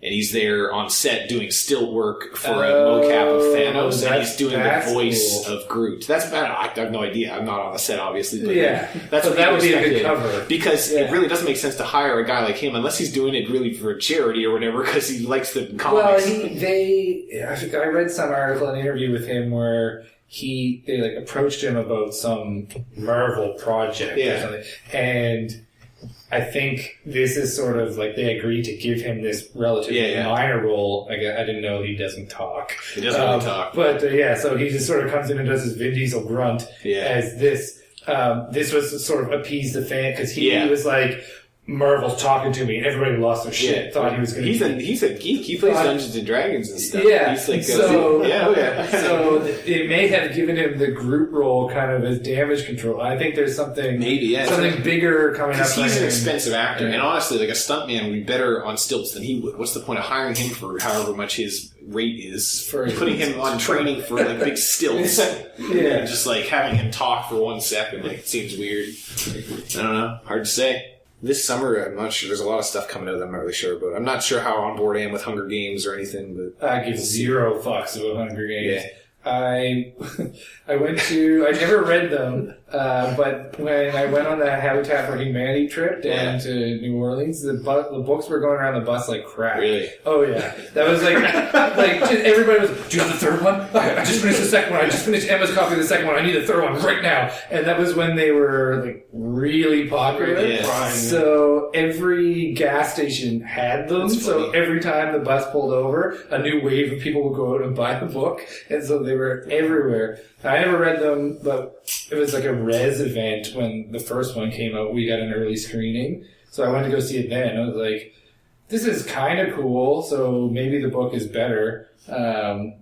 and he's there on set doing still work for a mocap of Thanos, and he's doing the voice of Groot. That's bad. I have no idea. I'm not on the set, obviously. But that's what that would be a people good cover. because it really doesn't make sense to hire a guy like him unless he's doing it really for charity or whatever because he likes the comics. Well, I read some article, an interview with him where they like approached him about some Marvel project or something, and I think this is sort of like they agreed to give him this relatively minor role. I didn't know he doesn't talk. He doesn't really talk. But so he just sort of comes in and does his Vin Diesel grunt as this. This was to sort of appease the fan because he was like, Marvel's talking to me, and everybody lost their shit. Thought he was going to. He's a geek. He plays Dungeons and Dragons and stuff. Yeah, he's like so it it may have given him the Groot role kind of as damage control. I think there's something something bigger coming up. Because he's an him. expensive actor, and honestly, like a stuntman would be better on stilts than he would. What's the point of hiring him for however much his rate is? For putting him on training for like big stilts, and just like having him talk for 1 second, like it seems weird. I don't know. Hard to say. This summer, I'm not sure. There's a lot of stuff coming out that I'm not really sure about. I'm not sure how on board I am with Hunger Games or anything, but I give zero fucks about Hunger Games. Yeah. I never read them, but when I went on the Habitat for Humanity trip down to New Orleans, the books were going around the bus like crap. Really? Oh yeah, that was like everybody was. Do you have the third one? I just finished the second one. I just finished Emma's copy of the second one. I need the third one right now. And that was when they were like really popular. Yeah. So every gas station had them. So every time the bus pulled over, a new wave of people would go out and buy the book, and so they were everywhere. I never read them, but it was like a res event when the first one came out. We got an early screening, so I went to go see it then. I was like, this is kind of cool, so maybe the book is better. I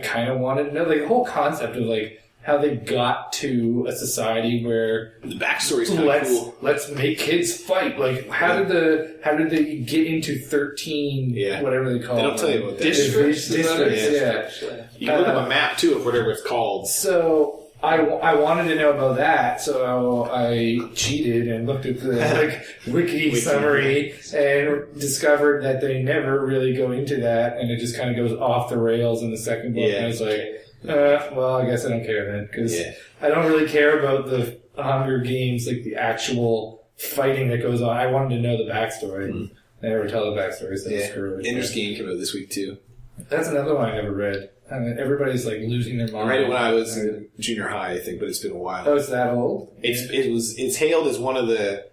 kind of wanted to know, like, the whole concept of, like, how they got to a society where the backstory's kind of cool. Let's make kids fight. Like, how did they get into 13? Whatever they call they them. don't tell you about that. Districts. You can look up a map too of whatever it's called. So I wanted to know about that, so I cheated and looked at the wiki summary and discovered that they never really go into that, and it just kind of goes off the rails in the second book. And I was like, well, I guess I don't care then, because I don't really care about the Hunger Games, like the actual fighting that goes on. I wanted to know the backstory. They never tell the backstory, so screw it. Ender's Game came out this week too. That's another one I never read. I mean, everybody's like losing their mind. I read it when I was in junior high, I think, but it's been a while. Oh, it's that old? It's hailed as one of the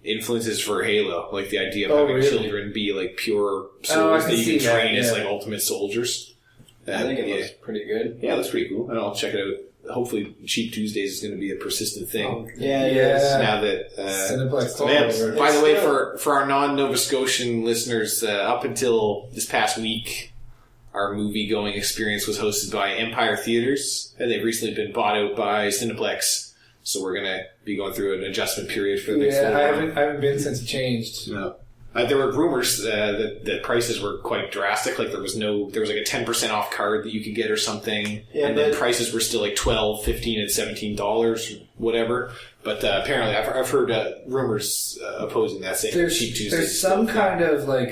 influences for Halo, like the idea of having children be like pure souls that you can train as like ultimate soldiers. I think it looks pretty good. Yeah, it looks pretty cool. I'll check it out. Hopefully, Cheap Tuesdays is going to be a persistent thing. Now that Cineplex. By the way, for our non-Nova Scotian listeners, up until this past week, our movie-going experience was hosted by Empire Theaters, and they've recently been bought out by Cineplex. So we're going to be going through an adjustment period for the next little while. I haven't been since it changed. No. There were rumors that prices were quite drastic. Like there was like a 10% off card that you could get or something, and then prices were still like $12, $15, and $17, whatever. But apparently, I've heard rumors opposing that, saying Cheap Tuesdays. There's some kind of like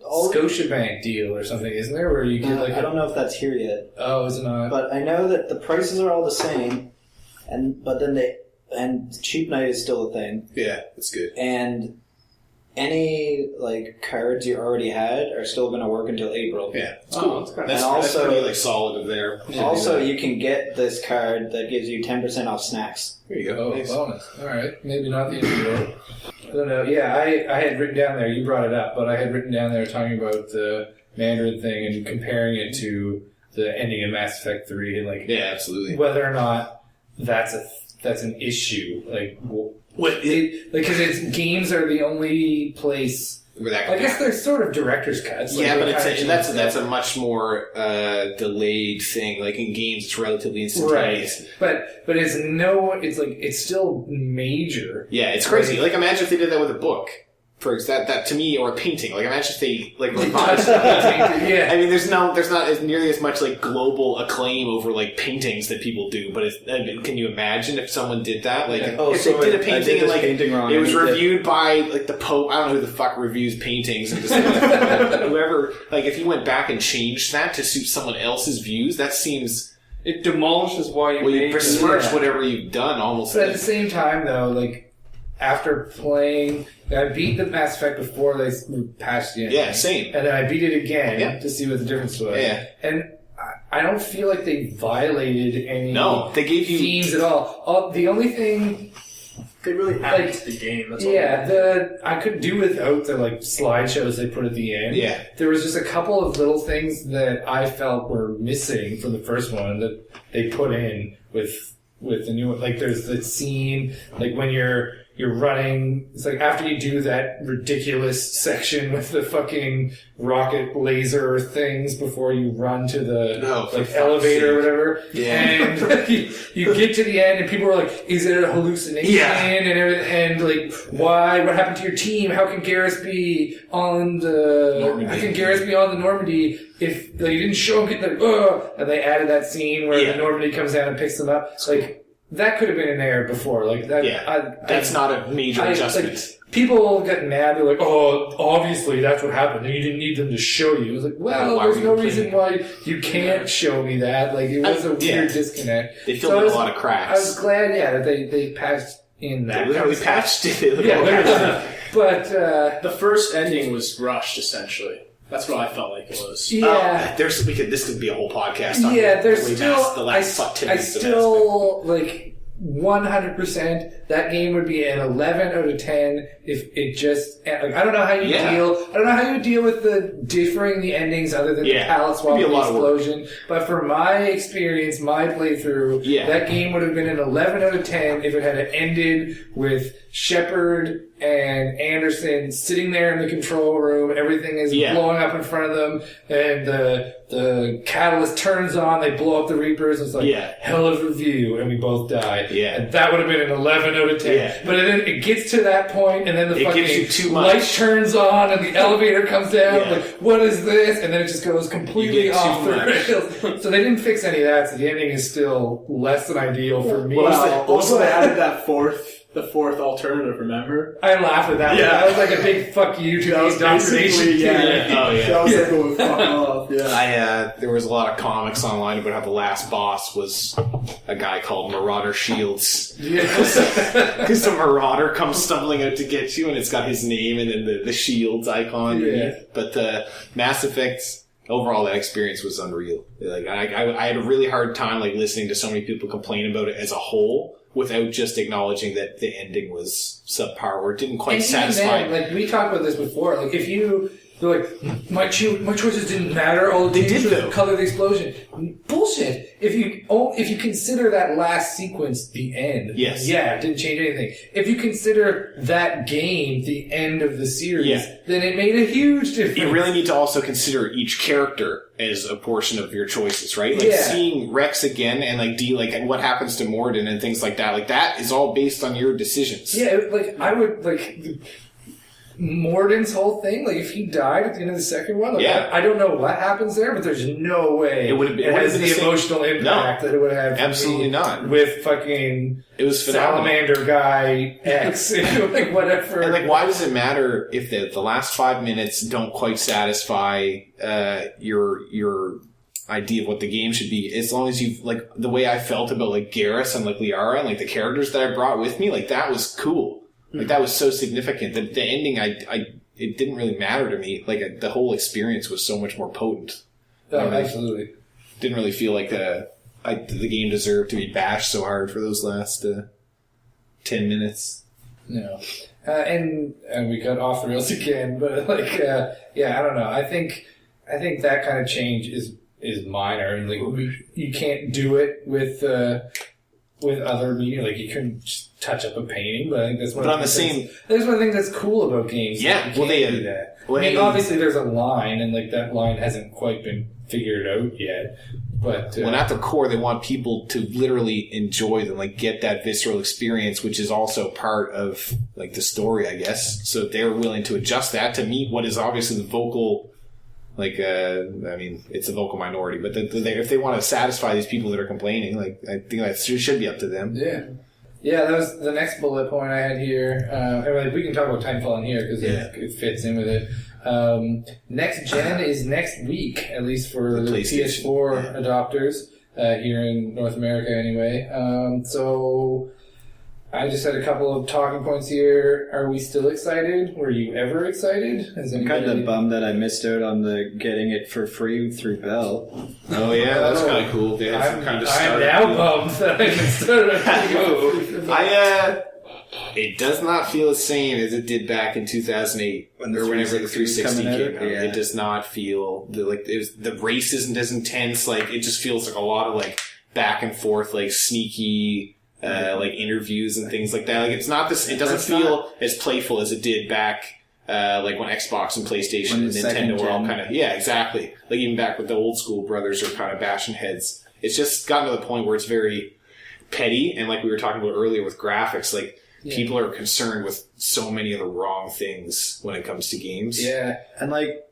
Scotiabank deal or something, isn't there? Where you get like I don't know if that's here yet. Oh, is it not? But I know that the prices are all the same, and Cheap Night is still a thing. Yeah, that's good. And any like cards you already had are still going to work until April. Yeah, it's Oh, cool. that's kinda- That's And also- pretty like solid of there. Also, you can get this card that gives you 10% off snacks. There you go. Oh, Nice. bonus. All right. Maybe not the end of the world. I don't know. Yeah, I had written down there, you brought it up, but I had written down there talking about the Mandarin thing and comparing it to the ending of Mass Effect 3 and like Yeah, absolutely. whether or not that's an issue. Because games are the only place. Where that I guess they're sort of director's cuts. yeah, they but it's kinda that's change a much more delayed thing. Like in games, it's relatively that. Right, instantaneous. but it's still major. Yeah, it's crazy. Like imagine if they did that with a book. For that to me, or a painting. Like imagine if they like revised a painting. Yeah. I mean, there's not as nearly as much like global acclaim over like paintings that people do. But can you imagine if someone did that? Like if they did a painting and like painting wrong. it was reviewed by like the Pope. I don't know who the fuck reviews paintings. And just, whoever, like if you went back and changed that to suit someone else's views, that seems It demolishes why you well, you made besmirch Yeah. whatever you've done almost. But at the same time, though, like after playing, I beat the Mass Effect before they patched the ending. Yeah, same. And then I beat it again Yeah. to see what the difference was. Yeah. And I don't feel like they violated any No, they gave you themes at all. The only thing, They really hacked the game. That's all. I could do without the like slideshows they put at the end. Yeah. There was just a couple of little things that I felt were missing from the first one that they put in with the new one. Like there's the scene, like when you're running, it's like after you do that ridiculous section with the fucking rocket laser things before you run to the for elevator or whatever. Yeah. And you get to the end and people are like, is it a hallucination? Yeah. And everything, and like, why? What happened to your team? How can Garrus be on the Normandy if they didn't show him getting the and they added that scene where the Normandy comes down and picks them up. Like that could have been in there before. Like that. Yeah, that's not a major adjustment. Like, people get mad. They're like, "Oh, obviously that's what happened. You didn't need them to show you." It's like, well, Why there's were no you reason why you can't show me that. Like it was a weird disconnect. They filled in a lot of cracks. I was glad, that they patched in that. They literally kind of patched it. Yeah, literally. But The first ending was rushed, essentially. That's what I felt like it was. yeah. This could be a whole podcast. On Yeah, there's the still. the last 10 I minutes of still like 100%. That game would be an 11 out of 10 if it just. Like, I don't know how you deal. I don't know how you would deal with the differing the endings other than the palette swap and the explosion. But for my experience, my playthrough, that game would have been an 11 out of 10 if it had ended with Shepard and Anderson sitting there in the control room. Everything is blowing up in front of them, and the catalyst turns on. They blow up the Reapers. It's like hell of a view, and we both die. Yeah. And that would have been an 11 out of 10. Yeah. But then it gets to that point, and then the It gives you fucking too much. light turns on, and the elevator comes down. Yeah. Like, what is this? And then it just goes You completely get off too the much. rails. So they didn't fix any of that. So the ending is still less than ideal for me. Also, they added that the fourth alternative, remember? I laughed at that. Yeah. That was like a big fuck you to the indoctrination. Oh, yeah. That was like, oh, fuck off. Yeah. There was a lot of comics online about how the last boss was a guy called Marauder Shields. Because the Marauder comes stumbling out to get you, and it's got his name and then the Shields icon underneath. But Mass Effect, overall, that experience was unreal. Like I had a really hard time like listening to so many people complain about it as a whole, without just acknowledging that the ending was subpar or didn't quite satisfy. Then, like we talked about this before. Like if they're like my choices didn't matter. All They did though. Color the explosion. Bullshit. If you consider that last sequence the end, Yes. yeah, it didn't change anything. If you consider that game the end of the series, then it made a huge difference. You really need to also consider each character as a portion of your choices, right? Like seeing Rex again and like what happens to Morden and things like that. Like that is all based on your decisions. Yeah, like I would like Morden's whole thing. Like if he died at the end of the second one, like, I don't know what happens there, but there's no way it has the emotional impact that it would have. Absolutely not. With fucking it was phenomenal. Salamander guy X, like whatever. And like, why does it matter if the last 5 minutes don't quite satisfy your idea of what the game should be, as long as you've like the way I felt about like Garrus and like Liara and like the characters that I brought with me, like that was cool. Like that was so significant that the ending, it didn't really matter to me. Like the whole experience was so much more potent. Oh, absolutely. Didn't really feel like the game deserved to be bashed so hard for those last 10 minutes. No. And we got off the rails again, but like, yeah, I don't know. I think that kind of change is minor, and like you can't do it with other media. Like you couldn't just touch up a painting, but I think that's one. But of on the same, that's one of the things that's cool about games. Yeah, you can't do that. Well, I mean, obviously there's a line, and like that line hasn't quite been figured out yet. But when at the core, they want people to literally enjoy them, like get that visceral experience, which is also part of like the story, I guess. So they're willing to adjust that to meet what is obviously the vocal, like I mean, it's a vocal minority, but if they want to satisfy these people that are complaining, like I think that should be up to them. Yeah. Yeah, that was the next bullet point I had here. And we can talk about Titanfall in here because it fits in with it. Next gen is next week, at least for the PS4 adopters here in North America anyway. So I just had a couple of talking points here. Are we still excited? Were you ever excited? I'm kind of bummed that I missed out on the getting it for free through Bell. Oh yeah, that's kind of cool. They had some kind of I'm now bummed that I missed out on It does not feel the same as it did back in 2008 or whenever the 360 came out. Yeah. It does not feel the race isn't as intense. Like it just feels like a lot of like back and forth, like sneaky, like interviews and things like that. Like it's not this. It doesn't feel as playful as it did back. Like when Xbox and PlayStation and Nintendo were all kind of exactly. Like even back with the old school brothers are kind of bashing heads. It's just gotten to the point where it's very petty, and like we were talking about earlier with graphics, like. Yeah. People are concerned with so many of the wrong things when it comes to games. Yeah, and like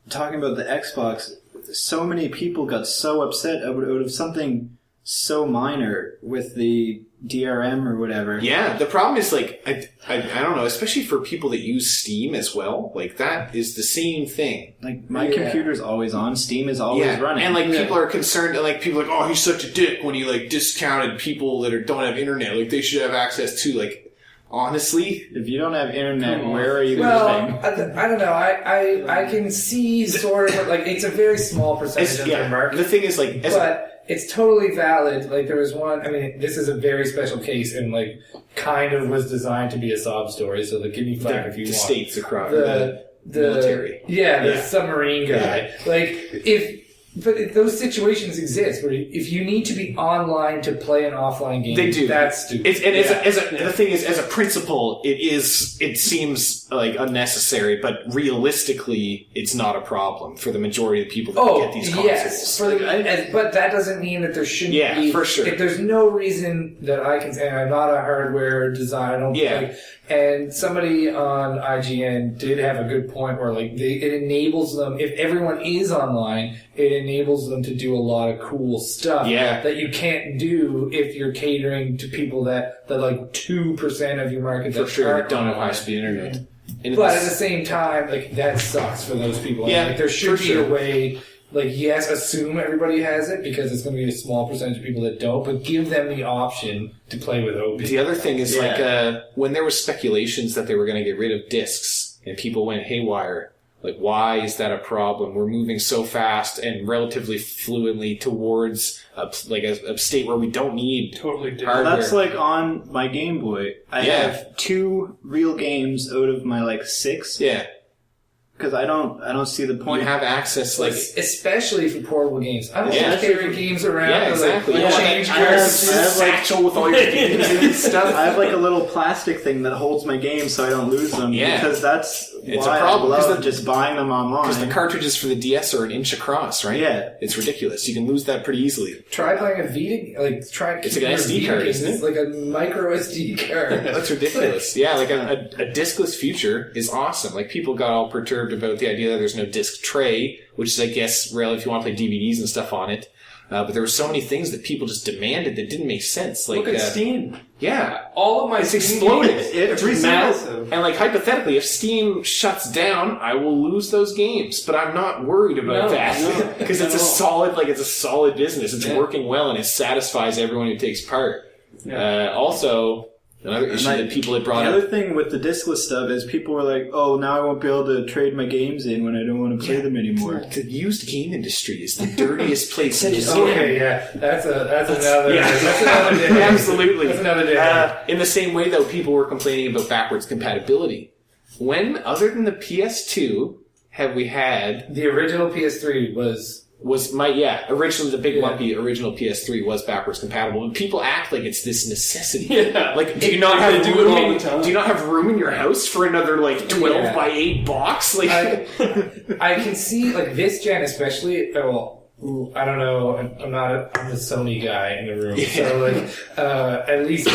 talking about the Xbox, so many people got so upset out of something so minor with the DRM or whatever. Yeah, the problem is like I don't know, especially for people that use Steam as well. Like that is the same thing. Like my computer's always on, Steam is always running, and like people are concerned. And like people are like, oh, he's such a dick when he like discounted people that don't have internet. Like they should have access to like. Honestly, if you don't have internet, where are you living? I don't know. I can see sort of like it's a very small percentage of the market. The thing is like, but it's totally valid. Like there was one. I mean, this is a very special case, and like kind of was designed to be a sob story. So like, give me flack if you want. The states across the military. The submarine guy. Yeah. Like But those situations exist where if you need to be online to play an offline game, they do. That's stupid. The thing is, as a principle, it seems like unnecessary, but realistically, it's not a problem for the majority of the people that get these consoles. Yes, but that doesn't mean that there shouldn't be. Yeah, for sure. If there's no reason that I can say, I'm not a hardware designer, and somebody on IGN did have a good point where like it enables them, if everyone is online, it enables them to do a lot of cool stuff that you can't do if you're catering to people that like 2% of your market for sure don't have high-speed internet. But at the same time, like that sucks for those people. Yeah, like, there should be a way. Like, yes, assume everybody has it because it's going to be a small percentage of people that don't, but give them the option to play with OP. The other thing is, when there was speculations that they were going to get rid of discs and people went haywire, like, why is that a problem? We're moving so fast and relatively fluently towards a state where we don't need hardware. That's like on my Game Boy. I have 2 real games out of my 6. Yeah. Because I don't see the point. You have access, especially for portable games. I don't want to carry games around. Yeah, exactly. Change I have satchel with all your games and stuff. I have a little plastic thing that holds my games so I don't lose them. Yeah, because it's a problem. I love just buying them online. Because the cartridges for the DS are an inch across, right? Yeah, it's ridiculous. You can lose that pretty easily. Try playing a Vita. It's like an SD card, isn't it? It's like a micro SD card. That's ridiculous. Yeah, a discless future is awesome. Like people got all perturbed about the idea that there's no disc tray, which is, I guess, really if you want to play DVDs and stuff on it. But there were so many things that people just demanded that didn't make sense. Like, look at Steam. Yeah. All of my Steam exploded. It's massive. And hypothetically, if Steam shuts down, I will lose those games. But I'm not worried about that. Because it's a solid business. It's working well and it satisfies everyone who takes part. Yeah. Also, Another issue that people had brought The up. other thing with the discless stuff is people were like, "Oh, now I won't be able to trade my games in when I don't want to play them anymore." The used game industry is the dirtiest place in the Okay, yeah, that's another day. Absolutely. That's another day. In the same way, though, people were complaining about backwards compatibility. When, other than the PS2, have we had... The original PS3 originally the big lumpy original PS3 was backwards compatible, and people act like it's this necessity. Yeah. Like, do you not have do it room? all the time. Do you not have room in your house for another 12 by 8 box? Like, I can see this gen especially. I don't know. I'm the Sony guy in the room, so at least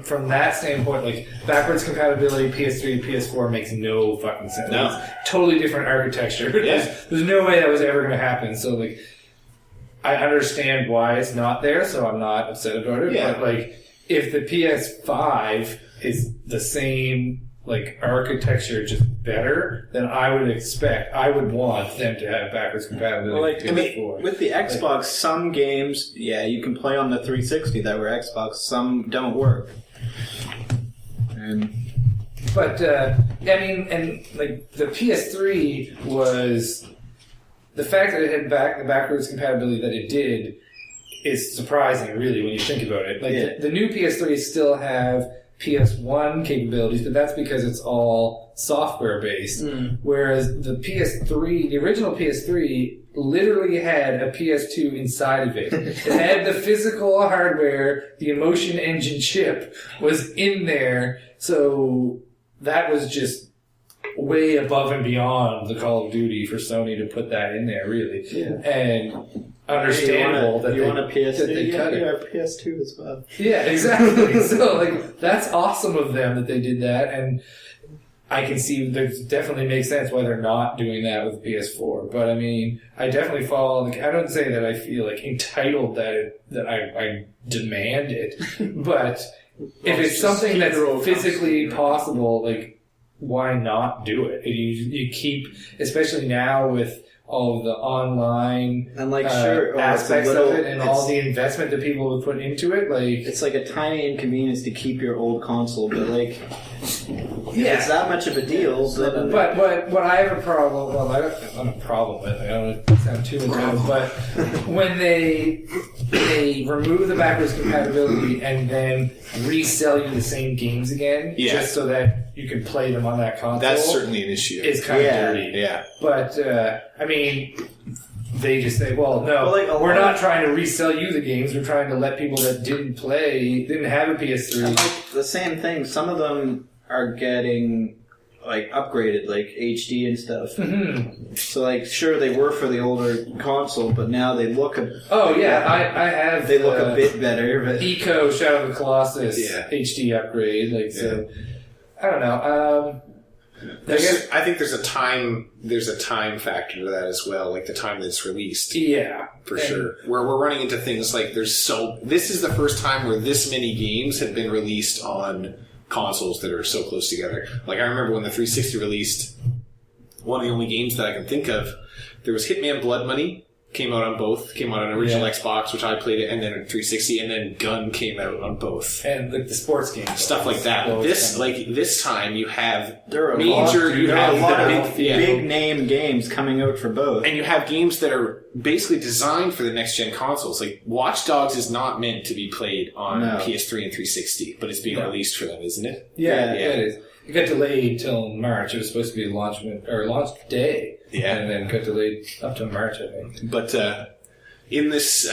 from that standpoint, backwards compatibility PS3 to PS4 makes no fucking sense. No. It's totally different architecture. Yeah. There's no way that was ever going to happen. So I understand why it's not there, so I'm not upset about it. Yeah. But if the PS5 is the same architecture, just better, then I would want them to have backwards compatibility. With the Xbox, some games, you can play on the 360 that were Xbox. Some don't work. But the PS3 was the fact that it had the backwards compatibility that it did is surprising, really, when you think about it. The new PS3 still have PS1 capabilities, but that's because it's all software based. Whereas the PS3, the original PS3, literally had a PS2 inside of it. It had the physical hardware, the Emotion Engine chip was in there, so that was just way above and beyond the Call of Duty for Sony to put that in there, really. Yeah. And understandable that you want a PS2. that they cut it. You have PS2 as well. Yeah, exactly. So that's awesome of them that they did that, and I can see that definitely makes sense why they're not doing that with the PS4. But I definitely fall. I don't say that I feel entitled that I demand it, but if it's something that's physically possible, why not do it? You keep, especially now with all of the online and aspects of it and all the investment that people have put into it. It's a tiny inconvenience to keep your old console, but it's that much of a deal. But what I have a problem, I don't have a problem with, I don't want to sound too intense, but when they remove the backwards compatibility and then resell you the same games again, just so that you can play them on that console. That's certainly an issue. It's kind of dirty. Yeah. But, they just say, well, no, we're not trying to resell you the games. We're trying to let people that didn't have a PS3. The same thing. Some of them are getting upgraded, HD and stuff. Mm-hmm. So sure, they were for the older console, but now they look I have. They look a bit better. But Eco Shadow of the Colossus HD upgrade. So I don't know. I think there's a time factor to that as well, the time that it's released. Yeah. For sure. Where we're running into things this is the first time where this many games have been released on consoles that are so close together. I remember when the 360 released, one of the only games that I can think of, there was Hitman Blood Money, came out on both, came out on original Xbox, which I played it, and then 360, and then Gun came out on both. And the sports games. Stuff like that. This time you have big name games coming out for both. And you have games that are basically designed for the next gen consoles. Watch Dogs is not meant to be played on PS3 and 360, but it's being released for them, isn't it? Yeah, it is. It got delayed till March. It was supposed to be launch day. Yeah. And then got delayed up to March, I think. But in this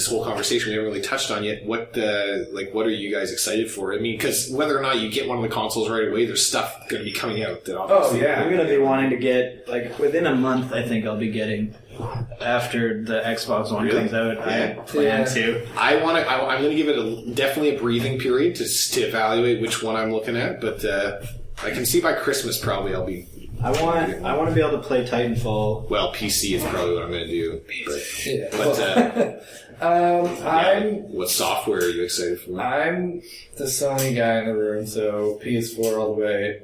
whole conversation, we haven't really touched on yet. What are you guys excited for? Because whether or not you get one of the consoles right away, there's stuff going to be coming out. That obviously I'm going to be wanting to get within a month. I think I'll be getting after the Xbox One comes out. I plan to. I'm going to give it definitely a breathing period to evaluate which one I'm looking at. But I can see by Christmas probably I'll be. I want to be able to play Titanfall. Well, PC is probably what I'm going to do. What software are you excited for? I'm the Sony guy in the room, so PS4 all the way.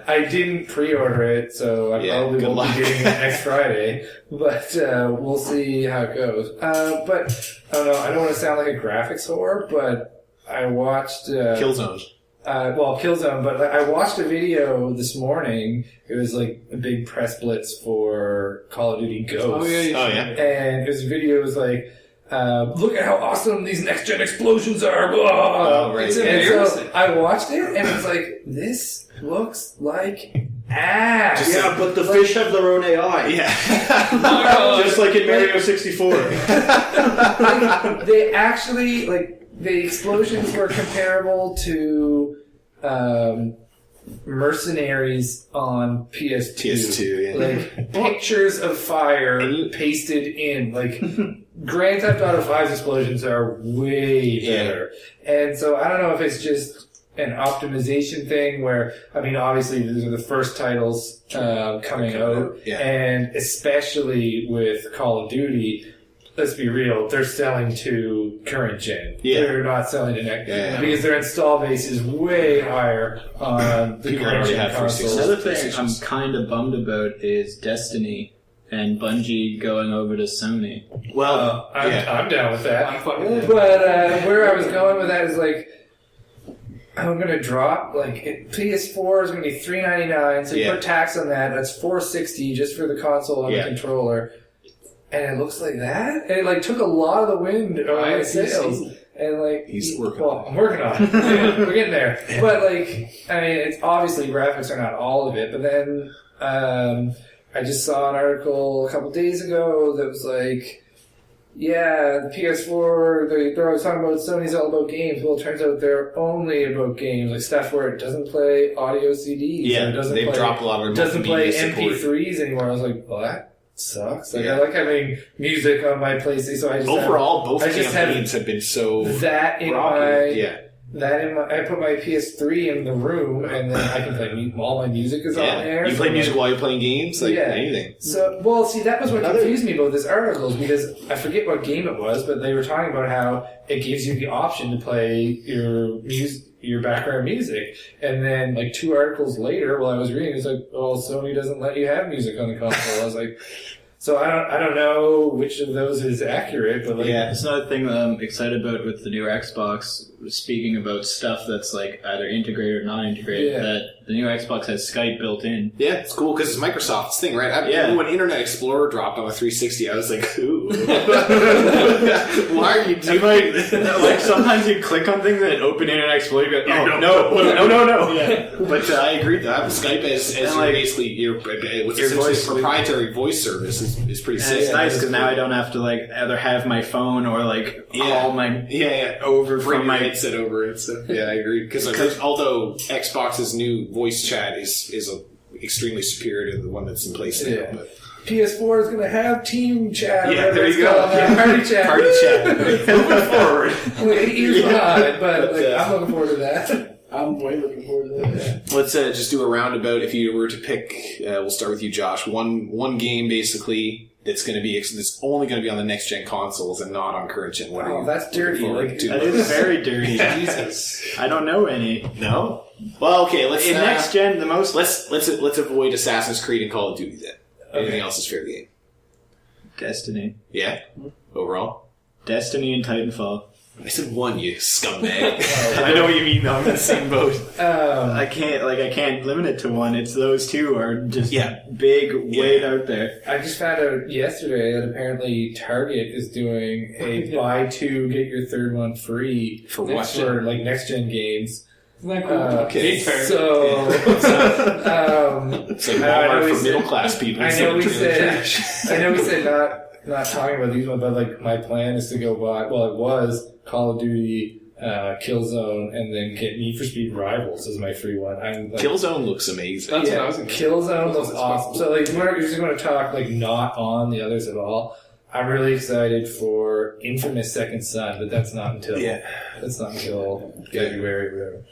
I didn't pre-order it, so I probably won't be getting it next Friday. But we'll see how it goes. But I don't know. I don't want to sound like a graphics whore, but I watched Killzone. Killzone, but I watched a video this morning. It was like a big press blitz for Call of Duty Ghosts. Oh yeah. And his video was like, look at how awesome these next gen explosions are. Blah. Oh, right. It's embarrassing. So I watched it and it's like, this looks like ass. Yeah, but the fish have their own AI. Yeah. Just like in Mario 64. They actually, the explosions were comparable to Mercenaries on PS2. PS2, yeah. Like, pictures of fire pasted in. Like, Grand Theft Auto 5's explosions are way better. And so I don't know if it's just an optimization thing where, I mean, obviously these are the first titles coming out. Yeah. And especially with Call of Duty, let's be real, they're selling to current gen. Yeah. They're not selling to next Yeah. because their install base is way higher on the People current already gen have consoles. Another thing I'm kind of bummed about is Destiny and Bungie going over to Sony. Well, I'm down with that. I'm fucking with But where I was going with that is like, I'm gonna drop PS4 is gonna be $399, so you put tax on that. That's $460 just for the console and the controller, and it looks like that. And it took a lot of the wind out of my sales. And he's working. Well, I'm working on it. We're getting there. But I mean, it's obviously graphics are not all of it. But then I just saw an article a couple days ago that was like, yeah, the PS4, they're always talking about Sony's all about games. Well, it turns out they're only about games, like stuff where it doesn't play audio CDs. Yeah, or it doesn't they've play, dropped a lot of doesn't play multimedia support. MP3s anymore. I was like, well, that sucks. I like having music on my PlayStation, so I just Overall, both I just campaigns have been so that in rocky. I put my PS3 in the room, and then I can play all my music is on there. You play music while you're playing games, anything. So, see, that was what confused me about this article, is because I forget what game it was, but they were talking about how it gives you the option to play your background music. And then, 2 articles later, while I was reading, it's like, oh, Sony doesn't let you have music on the console. I was like, so I don't know which of those is accurate, but it's another thing that I'm excited about with the newer Xbox. Speaking about stuff that's either integrated or not integrated, that the new Xbox has Skype built in. Yeah, it's cool because it's Microsoft's thing, right? When Internet Explorer dropped on the 360, I was like, ooh. Why are you doing this? Sometimes you click on things and it open Internet Explorer, you go, no. Yeah. But I agree that Skype as basically your proprietary voice service is pretty sick. It's nice because now I don't have to either have my phone or call my over from my headset over and stuff. Yeah, I agree. Because although Xbox's new voice chat is extremely superior to the one that's in place now. But PS4 is going to have team chat. Yeah, there you go. Party chat. Party chat. Moving forward. I'm 8 years behind, but I'm looking forward to that. I'm way looking forward to that. Let's just do a roundabout. If you were to pick, we'll start with you, Josh. One game basically that's only going to be on the next gen consoles and not on current gen. What are you? That's dirty. That is very dirty. Jesus, I don't know any. No. Well, okay. Let's in next gen the most. Let's avoid Assassin's Creed and Call of Duty then. Anything else is fair game. Destiny. Yeah. Overall. Destiny and Titanfall. I said one, you scumbag. I know what you mean, though. I'm in the same boat. I can't limit it to one. It's those two are just big, way out there. I just found out yesterday that apparently Target is doing a buy 2 get your third one free for next gen games. Isn't that cool? Okay. So it's like Walmart for middle class people. I know we said not talking about these ones, but my plan is to go buy. Well, it was Call of Duty, Killzone, and then get Need for Speed Rivals as my free one. Killzone looks amazing. That's what I was Killzone looks awesome. So we're just going to talk not on the others at all. I'm really excited for Infamous Second Son, but that's not until February. Whatever.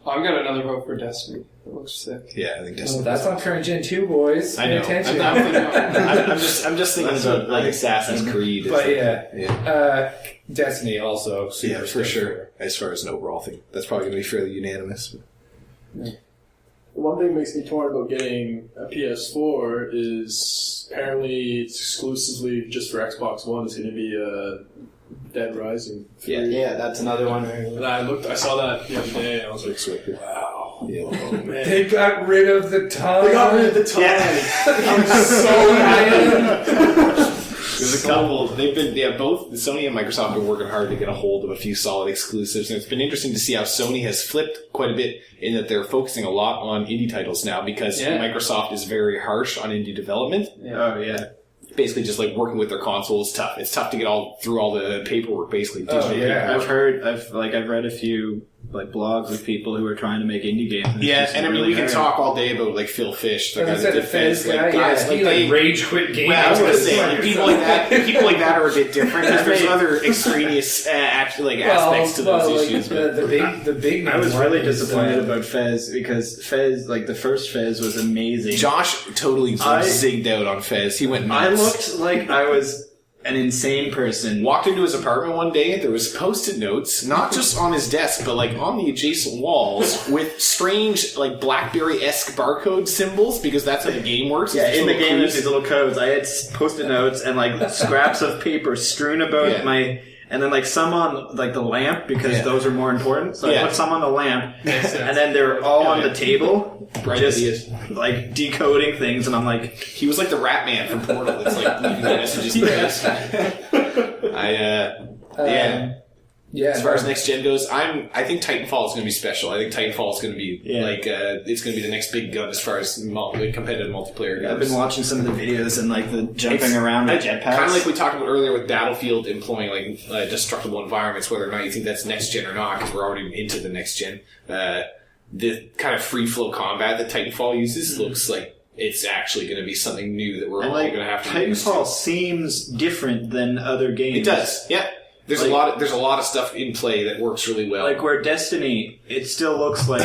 I've got another vote for Destiny. It looks sick. Yeah, I think Destiny. Well, that's on current gen 2, boys. I know. Pay attention. I'm just thinking about Assassin's Creed. But Destiny also. For sure. As far as an overall thing, that's probably going to be fairly unanimous. One thing that makes me torn about getting a PS4 is apparently it's exclusively just for Xbox One. It's going to be Dead Rising 3. Yeah, that's another one. And I saw that the other day, and I was like, wow. Yeah. Oh, man. They got rid of the tongue. They got rid of the tongue. I'm so mad. There's a couple. They've been, both Sony and Microsoft have been working hard to get a hold of a few solid exclusives, and it's been interesting to see how Sony has flipped quite a bit in that they're focusing a lot on indie titles now because Microsoft is very harsh on indie development. Oh yeah. Basically, just like working with their console is tough. It's tough to get through all the paperwork. Basically, I've read a few blogs of people who are trying to make indie games. And and I mean, we can talk all day about Phil Fish, the guy that did Fez, guys, he rage quit games. Well, I was going to say, people like that are a bit different because there's other extraneous aspects to those issues. But the big. I was really disappointed about Fez because Fez, the first Fez, was amazing. Josh totally zigged out on Fez. He went nuts. I looked like I was an insane person. Walked into his apartment one day, there was post-it notes, not just on his desk, but on the adjacent walls with strange, BlackBerry-esque barcode symbols, because that's how the game works. Yeah, in the game there's these little codes. I had post-it notes and scraps of paper strewn about my... And then some on the lamp because those are more important. So I put some on the lamp, and then they're all on the table, just decoding things. And I'm like, he was like the Rat Man from Portal. That's leaving the messages. As far as next gen goes, I think Titanfall is going to be special. I think Titanfall is going to be it's going to be the next big gun as far as competitive multiplayer goes. I've been watching some of the videos and the jumping around with jetpacks. Kind of like we talked about earlier with Battlefield employing destructible environments, whether or not you think that's next gen or not, because we're already into the next gen. The kind of free flow combat that Titanfall uses looks like it's actually going to be something new that we're all going to have to use. Titanfall seems different than other games. It does, yeah. There's a lot of stuff in play that works really well. Where Destiny, it still looks like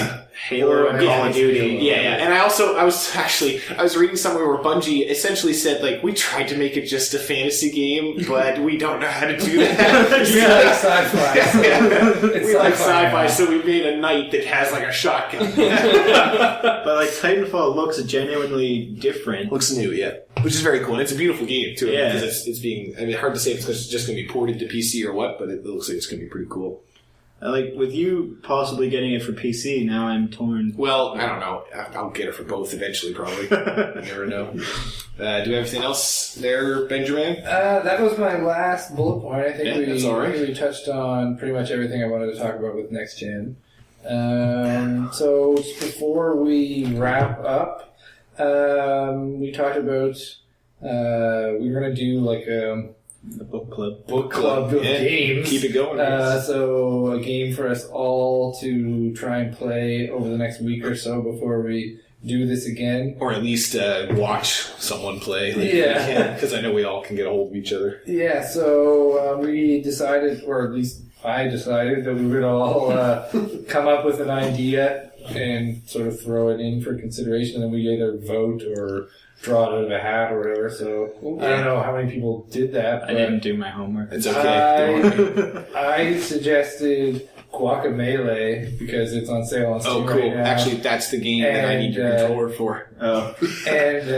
Halo and Call of Duty. Yeah. And I was reading somewhere where Bungie essentially said, we tried to make it just a fantasy game, but we don't know how to do that. It's we like sci-fi, so we made a knight that has a shotgun. But Titanfall looks genuinely different. Looks new, yeah. Which is very cool. And it's a beautiful game, too. Yeah. Because it's being, hard to say if it's just going to be ported to PC or what, but it looks like it's going to be pretty cool. With you possibly getting it for PC, now I'm torn. Well, I don't know. I'll get it for both eventually, probably. You never know. Do we have anything else there, Benjamin? That was my last bullet point. I think that's all right. We touched on pretty much everything I wanted to talk about with Next Gen. So before we wrap up, we talked about we were going to do the book club. Book club of games. Keep it going. So a game for us all to try and play over the next week or so before we do this again. Or at least watch someone play. Because I know we all can get a hold of each other. Yeah, so we decided, or at least I decided, that we would all come up with an idea and sort of throw it in for consideration, and then we either vote or draw it out of a hat or whatever. So I don't know how many people did that. I didn't do my homework. It's okay. I suggested Guacamelee because it's on sale on Steam. Oh, cool. Right now. Actually, that's the game that I need your controller for. Oh. And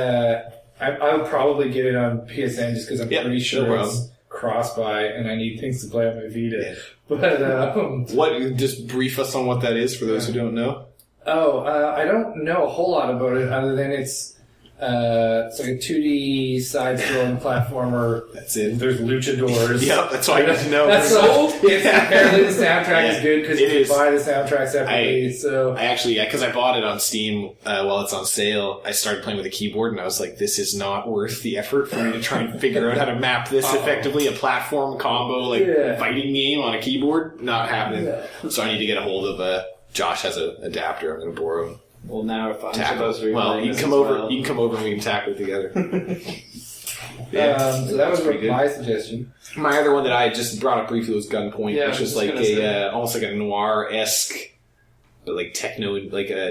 I'll probably get it on PSN just because I'm pretty sure it's cross-buy and I need things to play on my Vita. But just brief us on what that is for those who don't know. I don't know a whole lot about it other than it's like a 2D side-scrolling platformer. That's it. There's luchadors. Yep, that's all I need to know. That's so. Apparently, the soundtrack is good because you can buy the soundtrack separately. I actually, because I bought it on Steam while it's on sale, I started playing with a keyboard, and I was like, "This is not worth the effort for me to try and figure out how to map this effectively." A platform combo, fighting game on a keyboard, not happening. Yeah. So I need to get a hold of. Josh has an adapter. I'm going to borrow. Well, now if I'm tackle. supposed to be you can come over. You can come over and we can tackle it together. So that was my suggestion. My other one that I just brought up briefly was Gunpoint, which was almost like a noir-esque, but a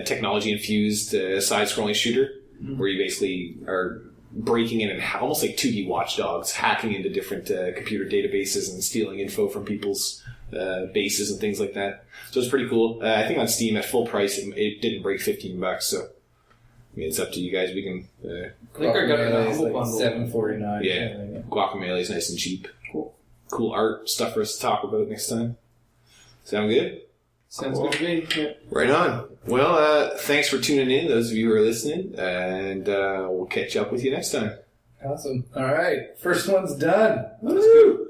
technology infused side-scrolling shooter, where you basically are breaking in and almost like 2D Watch Dogs, hacking into different computer databases and stealing info from people's bases and things like that. So it's pretty cool. I think on Steam at full price it didn't break $15. So I mean, it's up to you guys. We can. I think I got it in a humble bundle. $7.49. Yeah, Guacamole is nice and cheap. Cool art stuff for us to talk about next time. Sound good? Sounds good to me. Yeah. Right on. Well, thanks for tuning in, those of you who are listening, and we'll catch up with you next time. Awesome. All right. First one's done. Let's go.